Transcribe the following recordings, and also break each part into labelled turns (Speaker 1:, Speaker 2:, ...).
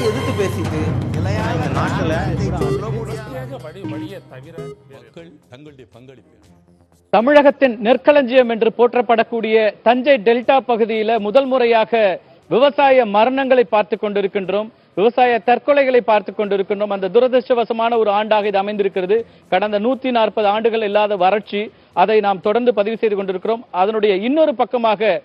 Speaker 1: எதிர்த்து பேசிட்டு
Speaker 2: தங்களுடைய பங்களிப்பு
Speaker 3: தமிழகத்தின் நெற்களஞ்சியம் என்று போற்றப்படக்கூடிய தஞ்சை டெல்டா பகுதியில முதல் முறையாக விவசாய மரணங்களை பார்த்து கொண்டிருக்கின்றோம், விவசாய தற்கொலைகளை பார்த்து கொண்டிருக்கின்றோம். அந்த துரதிருஷ்டவசமான ஒரு ஆண்டாக இது அமைந்திருக்கிறது. கடந்த 140 ஆண்டுகள் இல்லாத வறட்சி, அதை நாம் தொடர்ந்து பதிவு செய்து கொண்டிருக்கிறோம். அதனுடைய இன்னொரு பக்கமாக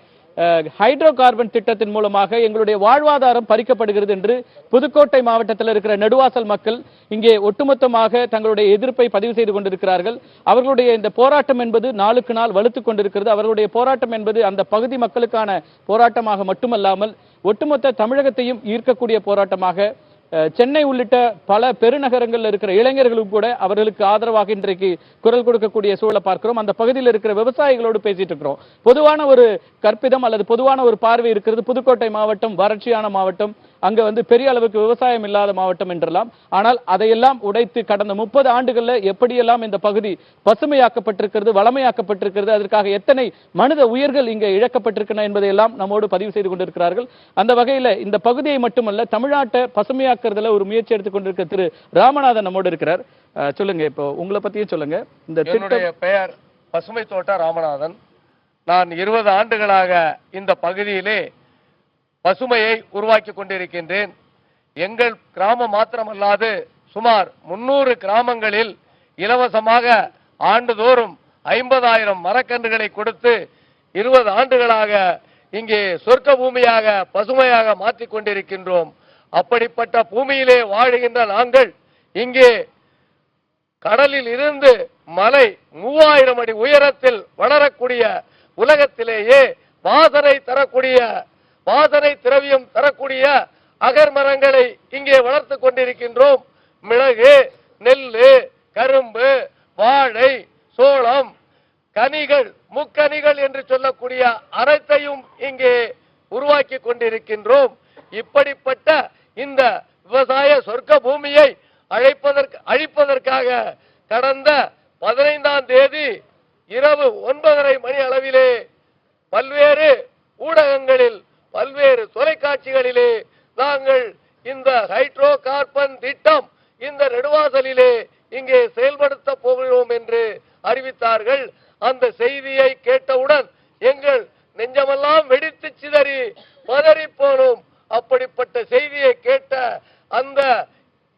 Speaker 3: ஹைட்ரோ கார்பன் திட்டத்தின் மூலமாக எங்களுடைய வாழ்வாதாரம் பறிக்கப்படுகிறது என்று புதுக்கோட்டை மாவட்டத்தில் இருக்கிற நெடுவாசல் மக்கள் இங்கே ஒட்டுமொத்தமாக தங்களுடைய எதிர்ப்பை பதிவு செய்து கொண்டிருக்கிறார்கள். அவர்களுடைய இந்த போராட்டம் என்பது நாளுக்கு நாள் வலுத்துக் கொண்டிருக்கிறது. அவர்களுடைய போராட்டம் என்பது அந்த பகுதி மக்களுக்கான போராட்டமாக மட்டுமல்லாமல் ஒட்டுமொத்த தமிழகத்தையும் ஈர்க்கக்கூடிய போராட்டமாக, சென்னை உள்ளிட்ட பல பெருநகரங்களில் இருக்கிற இளைஞர்களும் கூட அவர்களுக்கு ஆதரவாக இன்றைக்கு குரல் கொடுக்கக்கூடிய சூழலை பார்க்கிறோம். அந்த பகுதியில் இருக்கிற விவசாயிகளோடு பேசிட்டு இருக்கிறோம். பொதுவான ஒரு கற்பிதம் அல்லது பொதுவான ஒரு பார்வை இருக்கிறது. புதுக்கோட்டை மாவட்டம் வறட்சியான மாவட்டம், அங்க பெரிய அளவுக்கு விவசாயம் இல்லாத மாவட்டம் என்றெல்லாம். ஆனால் அதையெல்லாம் உடைத்து கடந்த 30 ஆண்டுகள்ல எப்படியெல்லாம் இந்த பகுதி பசுமையாக்கப்பட்டிருக்கிறது, வளமையாக்கப்பட்டிருக்கிறது, அதற்காக எத்தனை மனித உயிர்கள் இங்கே இழக்கப்பட்டிருக்கின்றன என்பதையெல்லாம் நம்மோடு பதிவு செய்து கொண்டிருக்கிறார்கள். அந்த வகையில இந்த பகுதியை மட்டுமல்ல, தமிழ்நாட்டை பசுமையாக்குறதுல ஒரு முயற்சி எடுத்துக்கொண்டிருக்க திரு ராமநாதன் நம்மோடு இருக்கிறார். சொல்லுங்க, இப்போ உங்களை பத்தியும் சொல்லுங்க. இந்த
Speaker 4: என்னுடைய பெயர் பசுமை தோட்ட ராமநாதன். நான் 20 ஆண்டுகளாக இந்த பகுதியிலே பசுமையை உருவாக்கி கொண்டிருக்கின்றேன். எங்கள் கிராமம் மாத்திரமல்லாது சுமார் 300 கிராமங்களில் இலவசமாக ஆண்டுதோறும் 50,000 மரக்கன்றுகளை கொடுத்து 20 ஆண்டுகளாக இங்கே சொர்க்க பூமியாக பசுமையாக மாற்றிக் கொண்டிருக்கின்றோம். அப்படிப்பட்ட பூமியிலே வாழுகின்ற நாங்கள் இங்கே கடலில் இருந்து மலை 3000 அடி உயரத்தில் வளரக்கூடிய உலகத்திலேயே வாசனை திரவியம் தரக்கூடிய அகர் மரங்களை இங்கே வளர்த்து கொண்டிருக்கின்றோம். மிளகு, நெல்லு, கரும்பு, வாழை, சோளம், கனிகள், முக்கனிகள் என்று சொல்லக்கூடிய அனைத்தையும் இங்கே உருவாக்கி கொண்டிருக்கின்றோம். இப்படிப்பட்ட இந்த விவசாய சொர்க்க பூமியை அழிப்பதற்காக கடந்த 15ஆம் தேதி இரவு 9:30 மணி அளவிலே பல்வேறு ஊடகங்களில் பல்வேறு தொலைக்காட்சிகளிலே நாங்கள் இந்த ஹைட்ரோ கார்பன் திட்டம் இந்த நெடுவாசலிலே இங்கே செயல்படுத்த போகிறோம் என்று அறிவித்தார்கள். அந்த செய்தியை கேட்டவுடன் எங்கள் நெஞ்சமெல்லாம் வெடித்து சிதறி பதறி போனோம். அப்படிப்பட்ட செய்தியை கேட்ட அந்த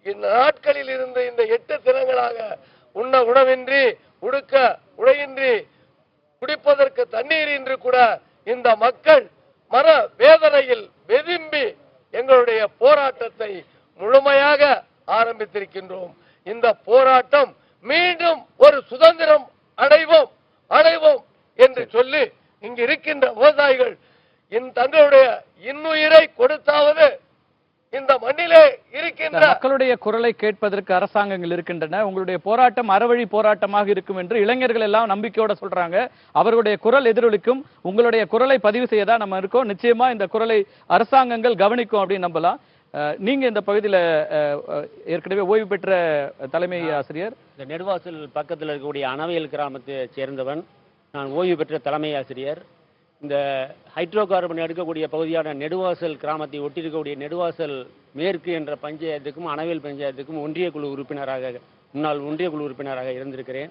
Speaker 4: நாட்களில் இருந்து இந்த 8 தினங்களாக உண்ண உணவின்றி, உடுக்க உடையின்றி, குடிப்பதற்கு தண்ணீர் இன்றி கூட இந்த மக்கள் மன வேதனையில் வெதும்பி எங்களுடைய போராட்டத்தை முழுமையாக ஆரம்பித்திருக்கின்றோம். இந்த போராட்டம் மீண்டும் ஒரு சுதந்திரம் அடைவோம் என்று சொல்லி இங்கு இருக்கின்ற விவசாயிகள் தங்களுடைய இன்னுயிரை கொடுத்தாவது இந்த மண்ணிலே இருக்கின்ற
Speaker 3: மக்களுடைய குரலை கேட்பதற்கு அரசாங்கங்கள் இருக்கின்றன. உங்களுடைய போராட்டம் அறவழி போராட்டமாக இருக்கும் என்று இளைஞர்கள் எல்லாம் நம்பிக்கையோட சொல்றாங்க. அவர்களுடைய குரல் எதிரொலிக்கும். உங்களுடைய குரலை பதிவு செய்யதான் நம்ம இருக்கோம். நிச்சயமா இந்த குரலை அரசாங்கங்கள் கவனிக்கும் அப்படின்னு நம்பலாம். நீங்க இந்த பகுதியில ஏற்கனவே ஓய்வு பெற்ற தலைமை ஆசிரியர்.
Speaker 5: இந்த நெடுவாசல் பக்கத்தில் இருக்கக்கூடிய அனவியல் கிராமத்தை சேர்ந்தவன். நான் ஓய்வு பெற்ற தலைமை ஆசிரியர். இந்த ஹைட்ரோ கார்பன் எடுக்கக்கூடிய பகுதியான நெடுவாசல் கிராமத்தை ஒட்டியிருக்கக்கூடிய நெடுவாசல் மேற்கு என்ற பஞ்சாயத்துக்கும் அனவியல் பஞ்சாயத்துக்கும் முன்னாள் ஒன்றிய குழு உறுப்பினராக இருந்திருக்கிறேன்.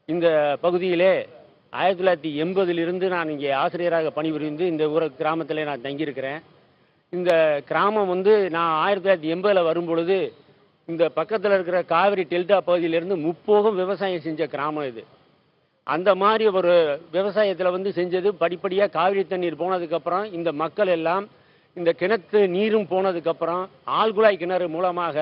Speaker 5: இந்த பகுதியிலே 1980 நான் இங்கே ஆசிரியராக பணிபுரிந்து இந்த கிராமத்தில் நான் தங்கியிருக்கிறேன். இந்த கிராமம் நான் 1980 வரும்பொழுது இந்த பக்கத்தில் இருக்கிற காவிரி டெல்டா பகுதியிலிருந்து முப்போகம் விவசாயம் செஞ்ச கிராமம் இது. அந்த மாதிரி ஒரு விவசாயத்தில் செஞ்சது. படிப்படியாக காவிரி தண்ணீர் போனதுக்கப்புறம் இந்த மக்கள் எல்லாம் இந்த கிணத்து நீரும் போனதுக்கப்புறம் ஆழ்குழாய் கிணறு மூலமாக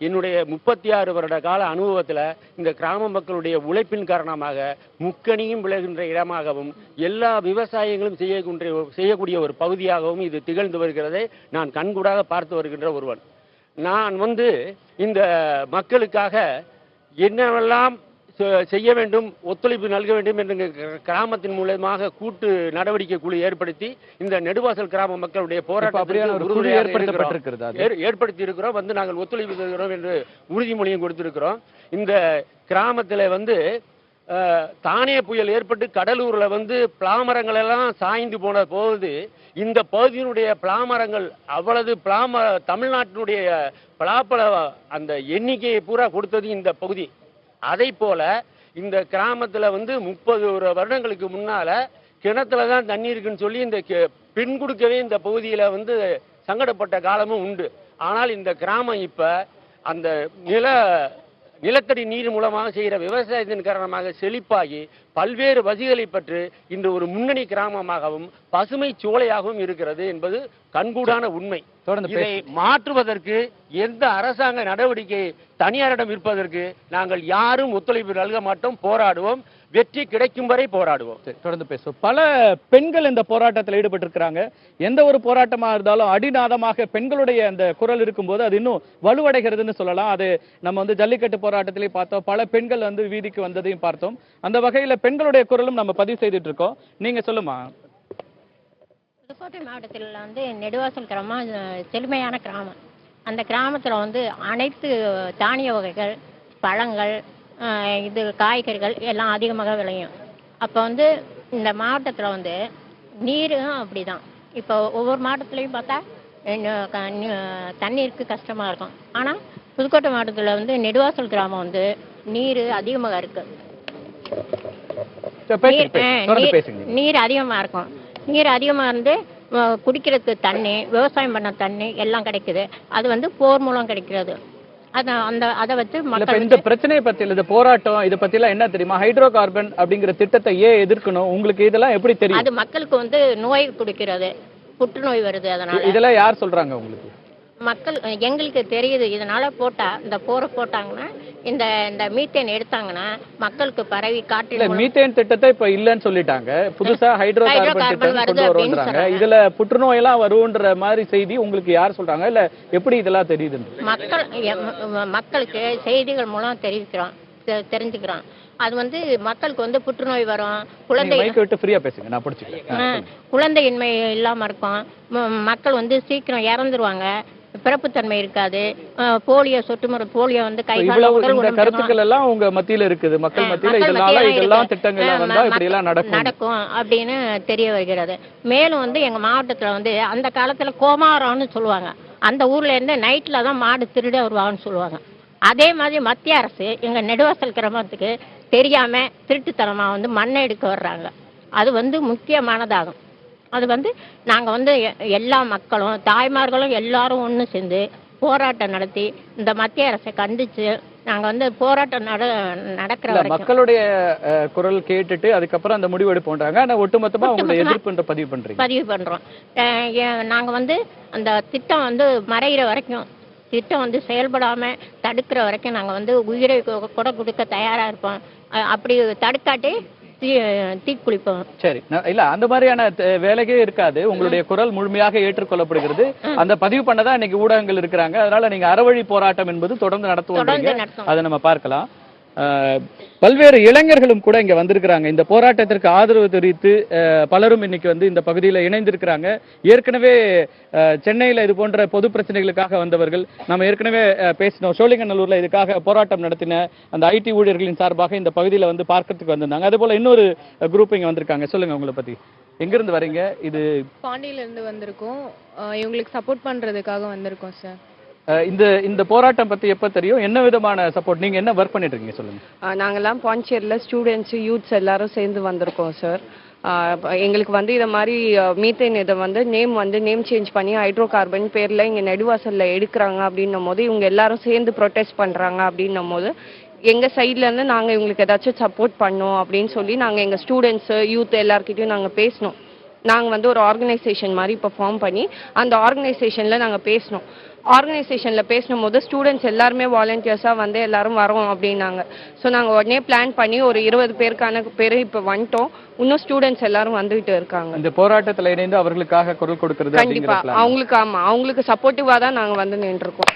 Speaker 5: என்னுடைய 36 வருட கால அனுபவத்தில் இந்த கிராம மக்களுடைய உழைப்பின் காரணமாக முக்கணியும் விளைகின்ற இடமாகவும் எல்லா விவசாயங்களும் செய்யக்கூடிய ஒரு பகுதியாகவும் இது திகழ்ந்து வருகிறதை நான் கண்கூடாக பார்த்து வருகின்ற ஒருவன். நான் இந்த மக்களுக்காக என்னவெல்லாம் செய்ய வேண்டும், ஒத்துழைப்பு நல்க வேண்டும் என்ற கிராமத்தின் மூலமாக கூட்டு நடவடிக்கை குழு ஏற்படுத்தி இந்த நெடுவாசல் கிராம மக்களுடைய போராட்டத்தை ஏற்படுத்தி இருக்கிறோம். நாங்கள் ஒத்துழைப்பு தருகிறோம் என்று உறுதிமொழியும் கொடுத்திருக்கிறோம். இந்த கிராமத்தில் தானே புயல் ஏற்பட்டு கடலூர்ல பிளாமரங்கள் எல்லாம் சாய்ந்து போன போது இந்த பகுதியினுடைய பிளாமரங்கள் அவ்வளவு தமிழ்நாட்டினுடைய பலாப்பழ அந்த எண்ணிக்கையை பூரா கொடுத்தது இந்த பகுதி. அதை போல இந்த கிராமத்துல 30 வருடங்களுக்கு முன்னால கிணத்துல தான் தண்ணி இருக்குன்னு சொல்லி இந்த பெண் கொடுக்கவே இந்த பகுதியில சங்கடப்பட்ட காலமும் உண்டு. ஆனால் இந்த கிராமம் இப்ப அந்த நிலத்தடி நீர் மூலமாக செய்கிற விவசாயத்தின் காரணமாக செழிப்பாகி பல்வேறு வசதிகளை பெற்று இன்று ஒரு முன்னணி கிராமமாகவும் பசுமை சோலையாகவும் இருக்கிறது என்பது கண்கூடான உண்மை. இதை மாற்றுவதற்கு எந்த அரசாங்க நடவடிக்கை தனியாரிடம் இருப்பதற்கு நாங்கள் யாரும் ஒத்துழைப்பு நல்க மாட்டோம், போராடுவோம், வெற்றி கிடைக்கும் வரை போராடுவோம்.
Speaker 3: தொடர்ந்து பேசுவோம். பல பெண்கள் இந்த போராட்டத்தில் ஈடுபட்டிருக்கிறாங்க. எந்த ஒரு போராட்டமா இருந்தாலும் அடிநாதமாக பெண்களுடைய அந்த குரல் இருக்கும்போது அது இன்னும் வலுவடைகிறதுன்னு சொல்லலாம். அது நம்ம ஜல்லிக்கட்டு போராட்டத்திலே பார்த்தோம், பல பெண்கள் வீதிக்கு வந்ததையும் பார்த்தோம். அந்த வகையில பெண்களுடைய குரலும் நம்ம பதிவு செய்துட்டு இருக்கோம். நீங்க சொல்லுமா.
Speaker 1: புதுக்கோட்டை மாவட்டத்தில் நெடுவாசல் கிராமம் செழுமையான கிராமம். அந்த கிராமத்தில் அனைத்து தானிய வகைகள், பழங்கள், காய்கறிகள் எல்லாம் அதிகமாக விளையும். அப்போ இந்த மாவட்டத்தில் நீரும் அப்படிதான். இப்போ ஒவ்வொரு மாவட்டத்துலையும் பார்த்தா தண்ணீருக்கு கஷ்டமாக இருக்கும். ஆனால் புதுக்கோட்டை மாவட்டத்தில் நெடுவாசல் கிராமம் நீர் அதிகமாக இருக்கு. நீர் அதிகமாக இருக்கும். நீர் அதிகமாக குடிக்கிறதுக்கு தண்ணி, விவசாயம் பண்ண தண்ணி எல்லாம் கிடைக்குது. அது போர் மூலம் கிடைக்கிறது. அதை வச்சு
Speaker 3: இந்த பிரச்சனையை பத்தி இந்த போராட்டம் இதை பத்தி எல்லாம் என்ன தெரியுமா? ஹைட்ரோ கார்பன் அப்படிங்கிற திட்டத்தை ஏன் எதிர்க்கணும், உங்களுக்கு இதெல்லாம் எப்படி தெரியும்?
Speaker 1: அது மக்களுக்கு நோய் கொடுக்கிறது, புற்றுநோய் வருது. அதனால
Speaker 3: இதெல்லாம் யார் சொல்றாங்க உங்களுக்கு?
Speaker 1: மக்கள் எங்களுக்கு தெரியுது. இதனால இந்த போரை போட்டாங்கன்னா இந்த மீத்தேன் எடுத்தாங்கன்னா மக்களுக்கு பரவி காட்டில்
Speaker 3: மீத்தேன் திட்டத்தை இப்ப இல்லன்னு சொல்லிட்டாங்க. புதுசா ஹைட்ரோ கார்பன் திட்டம் கொண்டு வருவாங்க. இதுல புற்றுநோய் எல்லாம் வரும்ன்ற மாதிரி செய்தி உங்களுக்கு யார் சொல்றாங்க, இல்ல எப்படி இதெல்லாம் தெரியுது?
Speaker 1: மக்களுக்கு செய்திகள் மூலம் தெரிஞ்சுக்கிறோம். அது மக்களுக்கு புற்றுநோய் வரும், குழந்தையின்மை இல்லாம இருக்கும், மக்கள் சீக்கிரம் இறந்துருவாங்க, பிறப்புத்தன்மை இருக்காது, போலியோ போலியோ கை
Speaker 3: கருத்துக்கள் எல்லாம் உங்க மத்தியில இருக்குது, மக்கள் மத்தியில இதெல்லாம் திட்டங்கள் இப்படி எல்லாம்
Speaker 1: நடக்கும் அப்படின்னு தெரிய வருகிறது. மேலும் எங்க மாவட்டத்துல அந்த காலத்துல கோமாரம்னு சொல்லுவாங்க. அந்த ஊர்ல இருந்து நைட்ல தான் மாடு திருட வருவாங்கன்னு சொல்லுவாங்க. அதே மாதிரி மத்திய அரசு எங்க நெடுவாசல் கிராமத்துக்கு தெரியாம திருட்டுத்தனமா மண்ணை எடுக்க வர்றாங்க. அது முக்கியமானதாகும். அது நாங்க எல்லா மக்களும் தாய்மார்களும் எல்லாரும் ஒன்று சேர்ந்து போராட்டம் நடத்தி இந்த மத்திய அரசை கண்டிச்சு நாங்க போராட்டம் நடக்கிற
Speaker 3: மக்களுடைய குரல் கேட்டுட்டு அதுக்கப்புறம் அந்த முடிவு எடுப்போன்றாங்க. ஆனா ஒட்டுமொத்தமா உங்களுடைய எதிர்ப்பு பதிவு பண்றோம்.
Speaker 1: நாங்க அந்த திட்டம் மறைகிற வரைக்கும், திட்டம் செயல்படாம தடுக்கிற வரைக்கும் நாங்க உயிரை கூட கொடுக்க தயாரா இருப்போம். அப்படி தடுக்காட்டி தீக்குளிப்போம்.
Speaker 3: சரி, இல்ல அந்த மாதிரியான வேலையே இருக்காது. உங்களுடைய குரல் முழுமையாக ஏற்றுக்கொள்ளப்படுகிறது. அந்த பதிவு பண்ணதான் இன்னைக்கு ஊடகங்கள் இருக்கிறாங்க. அதனால நீங்க அறவழி போராட்டம் என்பது தொடர்ந்து நடத்துவோம். அதை நம்ம பார்க்கலாம். பல்வேறு இளைஞர்களும் கூட இங்க வந்திருக்கிறாங்க. இந்த போராட்டத்திற்கு ஆதரவு தெரிவித்து பலரும் இன்னைக்கு இந்த பகுதியில் இணைந்திருக்கிறாங்க. ஏற்கனவே சென்னையில இது போன்ற பொது பிரச்சனைகளுக்காக வந்தவர்கள் நம்ம ஏற்கனவே பேசினோம். சோழிங்கநல்லூர்ல இதுக்காக போராட்டம் நடத்தின அந்த ஐடி ஊழியர்களின் சார்பாக இந்த பகுதியில பார்க்கறதுக்கு வந்திருந்தாங்க. அதே போல இன்னொரு குரூப் இங்க வந்திருக்காங்க. சொல்லுங்க உங்களை பத்தி. எங்க இருந்து வரீங்க? இது
Speaker 6: பாண்டியில இருந்து வந்திருக்கோம். இவங்களுக்கு சப்போர்ட் பண்றதுக்காக வந்திருக்கோம் சார்.
Speaker 3: இந்த போராட்டம் பத்தி எப்ப தெரியும்? என்ன விதமான சப்போர்ட், நீங்க என்ன ஒர்க் பண்ணிட்டு இருக்கீங்க சொல்லுங்க.
Speaker 7: நாங்கெல்லாம் பாண்டிச்சேரியில ஸ்டூடெண்ட்ஸ், யூத்ஸ் எல்லாரும் சேர்ந்து வந்திருக்கோம் சார். எங்களுக்கு இதை மாதிரி மீத்தேன் இதை நேம் சேஞ்ச் பண்ணி ஹைட்ரோ கார்பன் பேர்ல இங்க நெடுவாசல்ல எடுக்கிறாங்க அப்படின்னும் போது இவங்க எல்லாரும் சேர்ந்து ப்ரொடெஸ்ட் பண்றாங்க அப்படின்னும் போது எங்க சைட்ல இருந்து நாங்க இவங்களுக்கு ஏதாச்சும் சப்போர்ட் பண்ணோம் அப்படின்னு சொல்லி நாங்க எங்க ஸ்டூடெண்ட்ஸ், யூத் எல்லார்கிட்டயும் நாங்க பேசணும். நாங்க ஒரு ஆர்கனைசேஷன் மாதிரி இப்போ ஃபார்ம் பண்ணி அந்த ஆர்கனைசேஷன்ல நாங்க பேசணும். ஆர்கனைசேஷன்ல பேசும் போது ஸ்டூடெண்ட்ஸ் எல்லாருமே வாலண்டியர்ஸா எல்லாரும் வரோம் அப்படின்னாங்க. ஸோ நாங்கள் உடனே பிளான் பண்ணி ஒரு 20 பேருக்கான பேர் இப்போ வந்துட்டோம். இன்னும் ஸ்டூடெண்ட்ஸ் எல்லாரும் வந்துகிட்டு இருக்காங்க.
Speaker 3: இந்த போராட்டத்தில் இணைந்து அவர்களுக்காக குரல் கொடுக்கிறது
Speaker 7: கண்டிப்பா அவங்களுக்கு. ஆமா, அவங்களுக்கு சப்போர்ட்டிவா தான் நாங்க நின்றுருக்கோம்.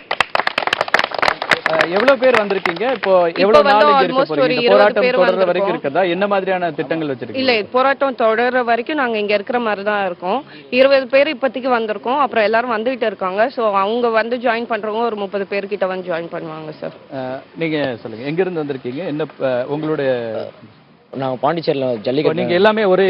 Speaker 3: எவ்வளவு பேர் வந்திருக்கீங்க? இப்போ எவ்வளவு நாள் இருக்க போறீங்க? போராட்டம் தொடர்ற வரைக்கும் இருக்கதா? என்ன மாதிரியான திட்டங்கள் வச்சிருக்கீங்க?
Speaker 7: இல்ல, போராட்டம் தொடர்ற வரைக்கும் நாங்க இங்க இருக்கிற மாதிரி தான் இருக்கோம். 20 பேர் இப்போதைக்கு வந்திருக்கோம். அப்புறம் எல்லாரும் வந்துகிட்டு இருக்காங்க. ஸோ அவங்க ஜாயின் பண்றவங்க ஒரு 30 பேர்கிட்ட ஜாயின் பண்ணுவாங்க சார்.
Speaker 3: நீங்க சொல்லுங்க, எங்க இருந்து வந்திருக்கீங்க? என்ன உங்களுடைய
Speaker 8: நாங்கள் பாண்டிச்சேரியில் ஜல்லிக்கட்டு
Speaker 3: நீங்க எல்லாமே
Speaker 8: ஒரே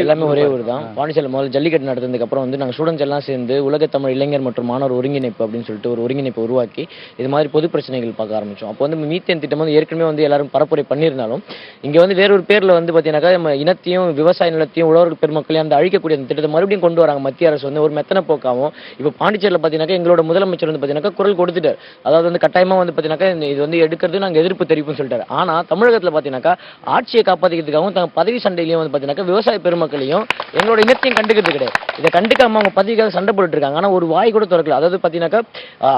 Speaker 8: ஊர் தான். பாண்டிச்சேரியில் முதல்ல ஜல்லிக்கட்டு நடந்ததுக்கு அப்புறம் வந்து நாங்கள் ஸ்டூடெண்ட்ஸ் எல்லாம் சேர்ந்து உலக தமிழ் இளைஞர் மற்றும் மாணவர் ஒருங்கிணைப்பு அப்படின்னு சொல்லிட்டு ஒரு ஒருங்கிணைப்பு உருவாக்கி இது மாதிரி பொது பிரச்சனைகள் பார்க்க ஆரம்பிச்சோம். அப்போ வந்து மீத்தேன் திட்டம் வந்து ஏற்கனவே வந்து எல்லாரும் பரப்புரை பண்ணியிருந்தாலும் இங்கே வந்து வேறொரு பேரில் வந்து பார்த்தீங்கன்னாக்கா நம்ம இனத்தையும் விவசாய நிலத்தையும் உழவர் பெருமக்களையும் அந்த அழிக்கக்கூடிய அந்த திட்டத்தை மறுபடியும் கொண்டு வராங்க மத்திய அரசு வந்து ஒரு மெத்தனை போக்காவும். இப்போ பாண்டிச்சேரியில் பார்த்தீங்கன்னா எங்களோட முதலமைச்சர் வந்து பார்த்தீங்கன்னா குரல் கொடுத்துட்டார். அதாவது வந்து கட்டாயமாக வந்து பார்த்தீங்கன்னா இது வந்து எடுக்கிறது நாங்கள் எதிர்ப்பு தெரிவிப்புன்னு சொல்லிட்டாரு. ஆனால் தமிழகத்தில் பார்த்தீங்கன்னாக்கா ஆட்சியை காப்பாற்றிக்கிறதுக்காகவும் தங்க பதவி சண்டையிலையும் வந்து பார்த்தீங்கன்னா விவசாய பெருமக்களையும் எங்களோட இனத்தையும் கண்டுக்கிறது கிடையாது. இதை கண்டுக்காம அவங்க பதவிக்காக சண்டை போட்டுட்டு இருக்காங்க. ஆனால் ஒரு வாய் கூட திறக்கல. அதாவது பார்த்தீங்கன்னாக்கா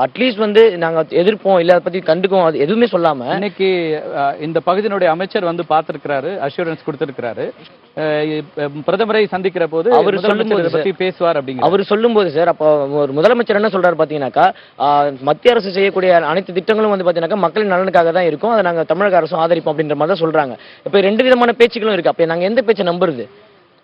Speaker 8: அட்லீஸ்ட் வந்து நாங்கள் எதிர்ப்போம் இல்லை அதை பற்றி கண்டுக்கும் அது எதுவுமே சொல்லாம
Speaker 3: இன்னைக்கு இந்த பகுதியினுடைய அமைச்சர் வந்து பார்த்திருக்கிறாரு, அஷூரன்ஸ் கொடுத்திருக்கிறாரு. பிரதமரை சந்திக்கிற போது அவர் சொல்லும்போது பத்தி பேசுவார் அப்படிங்க.
Speaker 8: அவர் சொல்லும்போது சார் அப்போ ஒரு முதலமைச்சர் என்ன சொல்றாரு பாத்தீங்கன்னாக்கா மத்திய அரசு செய்யக்கூடிய அனைத்து திட்டங்களும் வந்து பாத்தீங்கன்னா மக்களின் நலனுக்காக தான் இருக்கும், அதை நாங்க தமிழக அரசும் ஆதரிப்போம் அப்படின்ற மாதிரி தான் சொல்றாங்க. இப்ப 2 விதமான பேச்சுக்களும் இருக்கு. அப்ப நாங்க எந்த பேச்சை நம்புறது?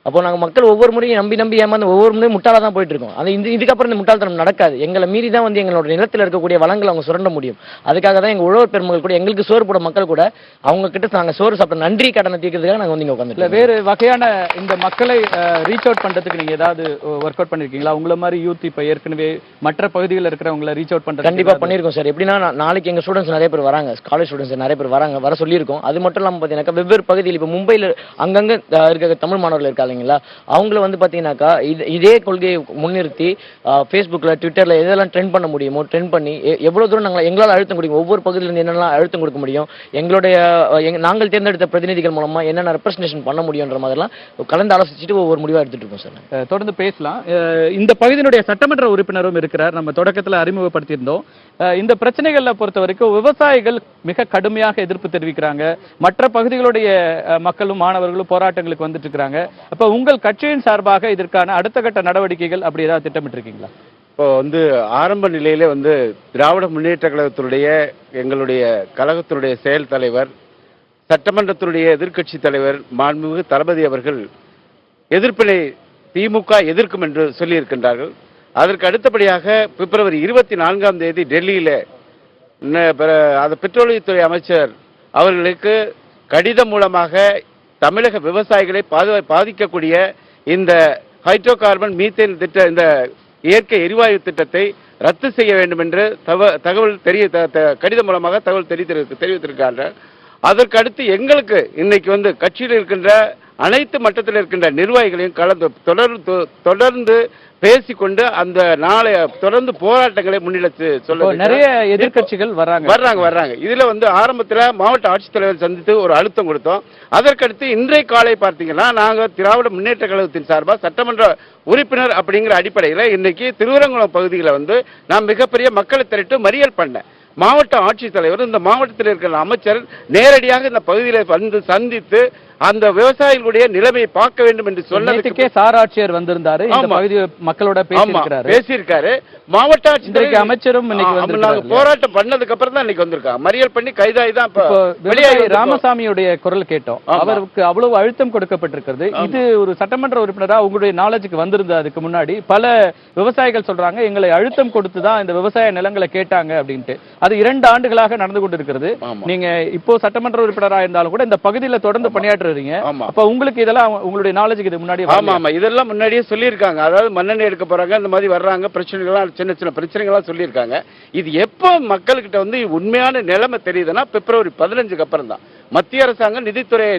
Speaker 8: அப்போ நாங்கள் மக்கள் ஒவ்வொரு முறையும் நம்பி ஏமாந்து ஒவ்வொரு முறையும் முட்டாளாக தான் போயிட்டு இருக்கோம். அது இதுக்கப்புறம் இந்த முட்டாள்தனம் நடக்காது. எங்களை மீறி தான் வந்து எங்களோட நிலத்தில் இருக்கக்கூடிய வளங்களை அவங்க சுரண்ட முடியும். அதுக்காக தான் எங்கள் உழவர் பெருமக்கள் கூட எங்களுக்கு சோறு போட மக்கள் கூட அவங்க கிட்ட நாங்கள் சோறு சாப்பிட்ட நன்றி கடனை தீர்க்கிறதுக்காக நாங்கள் வந்து இங்கே உட்காந்து
Speaker 3: வேறு வகையான இந்த மக்களை ரீச் அவுட் பண்ணுறதுக்கு நீங்கள் ஏதாவது ஒர்க் அவுட் பண்ணியிருக்கீங்களா? உங்களை மாதிரி யூத் இப்போ ஏற்கனவே மற்ற பகுதிகளில் இருக்கிறவங்களை ரீச் அவுட் பண்ணுறது
Speaker 8: கண்டிப்பாக பண்ணியிருக்கோம் சார். எப்படின்னா நாளைக்கு எங்கள் ஸ்டூடெண்ட்ஸ் நிறைய பேர் வராங்க, காலேஜ் ஸ்டூடெண்ட்ஸ் நிறைய பேர் வர சொல்லியிருக்கோம். அது மட்டும் இல்லாமல் பார்த்தீங்கன்னா வெவ்வேறு பகுதியில் இப்போ மும்பையில் அங்கங்கே இருக்க தமிழ் மாணவர்கள் இருக்கா இல்லைங்களா, அவங்கள வந்து பார்த்தீங்கன்னாக்கா இதே கொள்கையை முன்னிறுத்தி ஃபேஸ்புக்கில் ட்விட்டரில் எதெல்லாம் ட்ரெண்ட் பண்ண முடியுமோ ட்ரெண்ட் பண்ணி எவ்வளோ தூரம் எங்களால் அழுத்தம் கொடுக்கும், ஒவ்வொரு பகுதியிலேருந்து என்னெல்லாம் அழுத்தம் கொடுக்க முடியும், எங்களுடைய நாங்கள் தேர்ந்தெடுத்த பிரதிநிதிகள் மூலமாக என்னென்ன ரெப்ரஸன்டேஷன் பண்ண முடியுன்ற மாதிரிலாம் கலந்து ஆலோசிச்சுட்டு ஒவ்வொரு முடிவாக எடுத்துகிட்டு இருக்கோம் சார்.
Speaker 3: தொடர்ந்து பேசலாம். இந்த பகுதியினுடைய சட்டமன்ற உறுப்பினரும் இருக்கிறார், நம்ம தொடக்கத்தில் அறிமுகப்படுத்தியிருந்தோம். இந்த பிரச்சனைகளை பொறுத்த வரைக்கும் விவசாயிகள் மிக கடுமையாக எதிர்ப்பு தெரிவிக்கிறாங்க. மற்ற பகுதிகளுடைய மக்களும் மாணவர்களும் போராட்டங்களுக்கு வந்துட்டு இருக்கிறாங்க. அப்ப உங்கள் கட்சியின் சார்பாக இதற்கான அடுத்த கட்ட நடவடிக்கைகள் அப்படி ஏதாவது திட்டமிட்டிருக்கீங்களா?
Speaker 9: இப்போ வந்து ஆரம்ப நிலையிலே வந்து திராவிட முன்னேற்ற கழகத்தினுடைய எங்களுடைய கழகத்தினுடைய செயல் தலைவர், சட்டமன்றத்தினுடைய எதிர்க்கட்சி தலைவர் மாண்புமிகு தளபதி அவர்கள் எதிர்ப்பினை திமுக எதிர்க்கும் என்று சொல்லியிருக்கின்றார்கள். அதற்கு அடுத்தபடியாக பிப்ரவரி 24ஆம் தேதி டெல்லியில் பெட்ரோலியத்துறை அமைச்சர் அவர்களுக்கு கடிதம் மூலமாக தமிழக விவசாயிகளை பாதிக்கக்கூடிய இந்த ஹைட்ரோ கார்பன் மீத்தேன் திட்ட இந்த இயற்கை எரிவாயு திட்டத்தை ரத்து செய்ய வேண்டும் என்று கடிதம் மூலமாக தகவல் தெரிவித்திருக்கிறார்கள். அதற்கு அடுத்து எங்களுக்கு இன்னைக்கு வந்து கட்சியில் இருக்கின்ற அனைத்து மட்டத்தில் இருக்கின்ற நிர்வாகிகளையும் தொடர்ந்து பேசிக்கொண்டு அந்த நாளை தொடர்ந்து போராட்டங்களை முன்னிலைத்து சொல்ல
Speaker 3: நிறைய எதிர்க்கட்சிகள்
Speaker 9: வர்றாங்க. இதுல வந்து ஆரம்பத்தில் மாவட்ட ஆட்சித்தலைவர் சந்தித்து ஒரு அழுத்தம் கொடுத்தோம். அதற்கடுத்து இன்றைய காலை பார்த்தீங்கன்னா நாங்க திராவிட முன்னேற்ற கழகத்தின் சார்பாக சட்டமன்ற உறுப்பினர் அப்படிங்கிற அடிப்படையில் இன்னைக்கு திருவரங்குளம் பகுதியில் வந்து நான் மிகப்பெரிய மக்களை திரட்டு மறியல் பண்ணேன். மாவட்ட ஆட்சித்தலைவர் இந்த மாவட்டத்தில் இருக்கிற அமைச்சர் நேரடியாக இந்த பகுதியில் வந்து சந்தித்து அந்த விவசாயிகளுடைய நிலைமையை பார்க்க வேண்டும் என்று சொன்னதுக்கே
Speaker 3: சார் ஆட்சியர் வந்திருந்தாரு, இந்த பகுதி மக்களோட
Speaker 9: பேசியிருக்காரு. மாவட்ட ஆட்சியர்
Speaker 3: அமைச்சரும்
Speaker 9: போராட்டம் பண்ணதுக்கு அப்புறம் தான் இன்னைக்கு வந்திருக்காங்க. மறியல் பண்ணி கைதாகி தான்
Speaker 3: ராமசாமியுடைய குரல் கேட்டோம். அவருக்கு அவ்வளவு அழுத்தம் கொடுக்கப்பட்டிருக்கிறது. இது ஒரு சட்டமன்ற உறுப்பினரா உங்களுடைய நாலேஜுக்கு வந்திருந்தது. அதுக்கு முன்னாடி பல விவசாயிகள் சொல்றாங்க எங்களை அழுத்தம் கொடுத்துதான் இந்த விவசாய நிலங்களை கேட்டாங்க அப்படின்ட்டு. அது 2 ஆண்டுகளாக நடந்து கொண்டிருக்கிறது. நீங்க இப்போ சட்டமன்ற உறுப்பினராக இருந்தாலும் கூட இந்த பகுதியில் தொடர்ந்து பணியாற்ற அப்ப உங்களுக்கு இதெல்லாம் உங்களுடைய நாலேஜுக்கு இது முன்னாடி
Speaker 9: இதெல்லாம் முன்னாடியே சொல்லியிருக்காங்க. அதாவது மண்ணெண்ணெய் எடுக்க போறாங்க, இந்த மாதிரி வர்றாங்க, பிரச்சனைகள்லாம் சின்ன பிரச்சனைகள்லாம் சொல்லியிருக்காங்க. இது எப்போ மக்கள்கிட்ட வந்து உண்மையான நிலைமை தெரியுதுன்னா பிப்ரவரி 15க்கு அப்புறம் தான். மத்திய அரசாங்கம்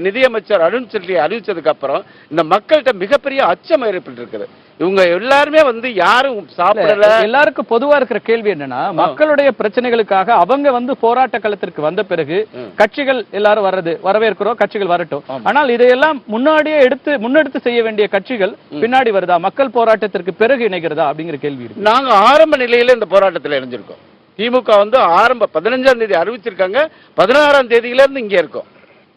Speaker 9: நிதியமைச்சர் அருண் ஜேட்லி அறிவிச்சதுக்கு அப்புறம் இந்த மக்கள்கிட்ட மிகப்பெரிய அச்சம் ஏற்பட்டு இவங்க எல்லாருமே வந்து யாரும் சாப்பிடல.
Speaker 3: எல்லாருக்கும் பொதுவா இருக்கிற கேள்வி என்னன்னா, மக்களுடைய பிரச்சனைகளுக்காக அவங்க வந்து போராட்ட களத்திற்கு வந்த பிறகு கட்சிகள் எல்லாரும் வரவேற்கிறோம், கட்சிகள் வரட்டும். ஆனால் இதையெல்லாம் முன்னெடுத்து செய்ய வேண்டிய கட்சிகள் பின்னாடி வருதா, மக்கள் போராட்டத்திற்கு பிறகு இணைகிறதா அப்படிங்கிற கேள்வி.
Speaker 9: நாங்க ஆரம்ப நிலையில இந்த போராட்டத்தில் இணைஞ்சிருக்கோம். திமுக வந்து 15ஆம் தேதி அறிவிச்சிருக்காங்க, 16ஆம் தேதியில இருந்து இங்க இருக்கோம்.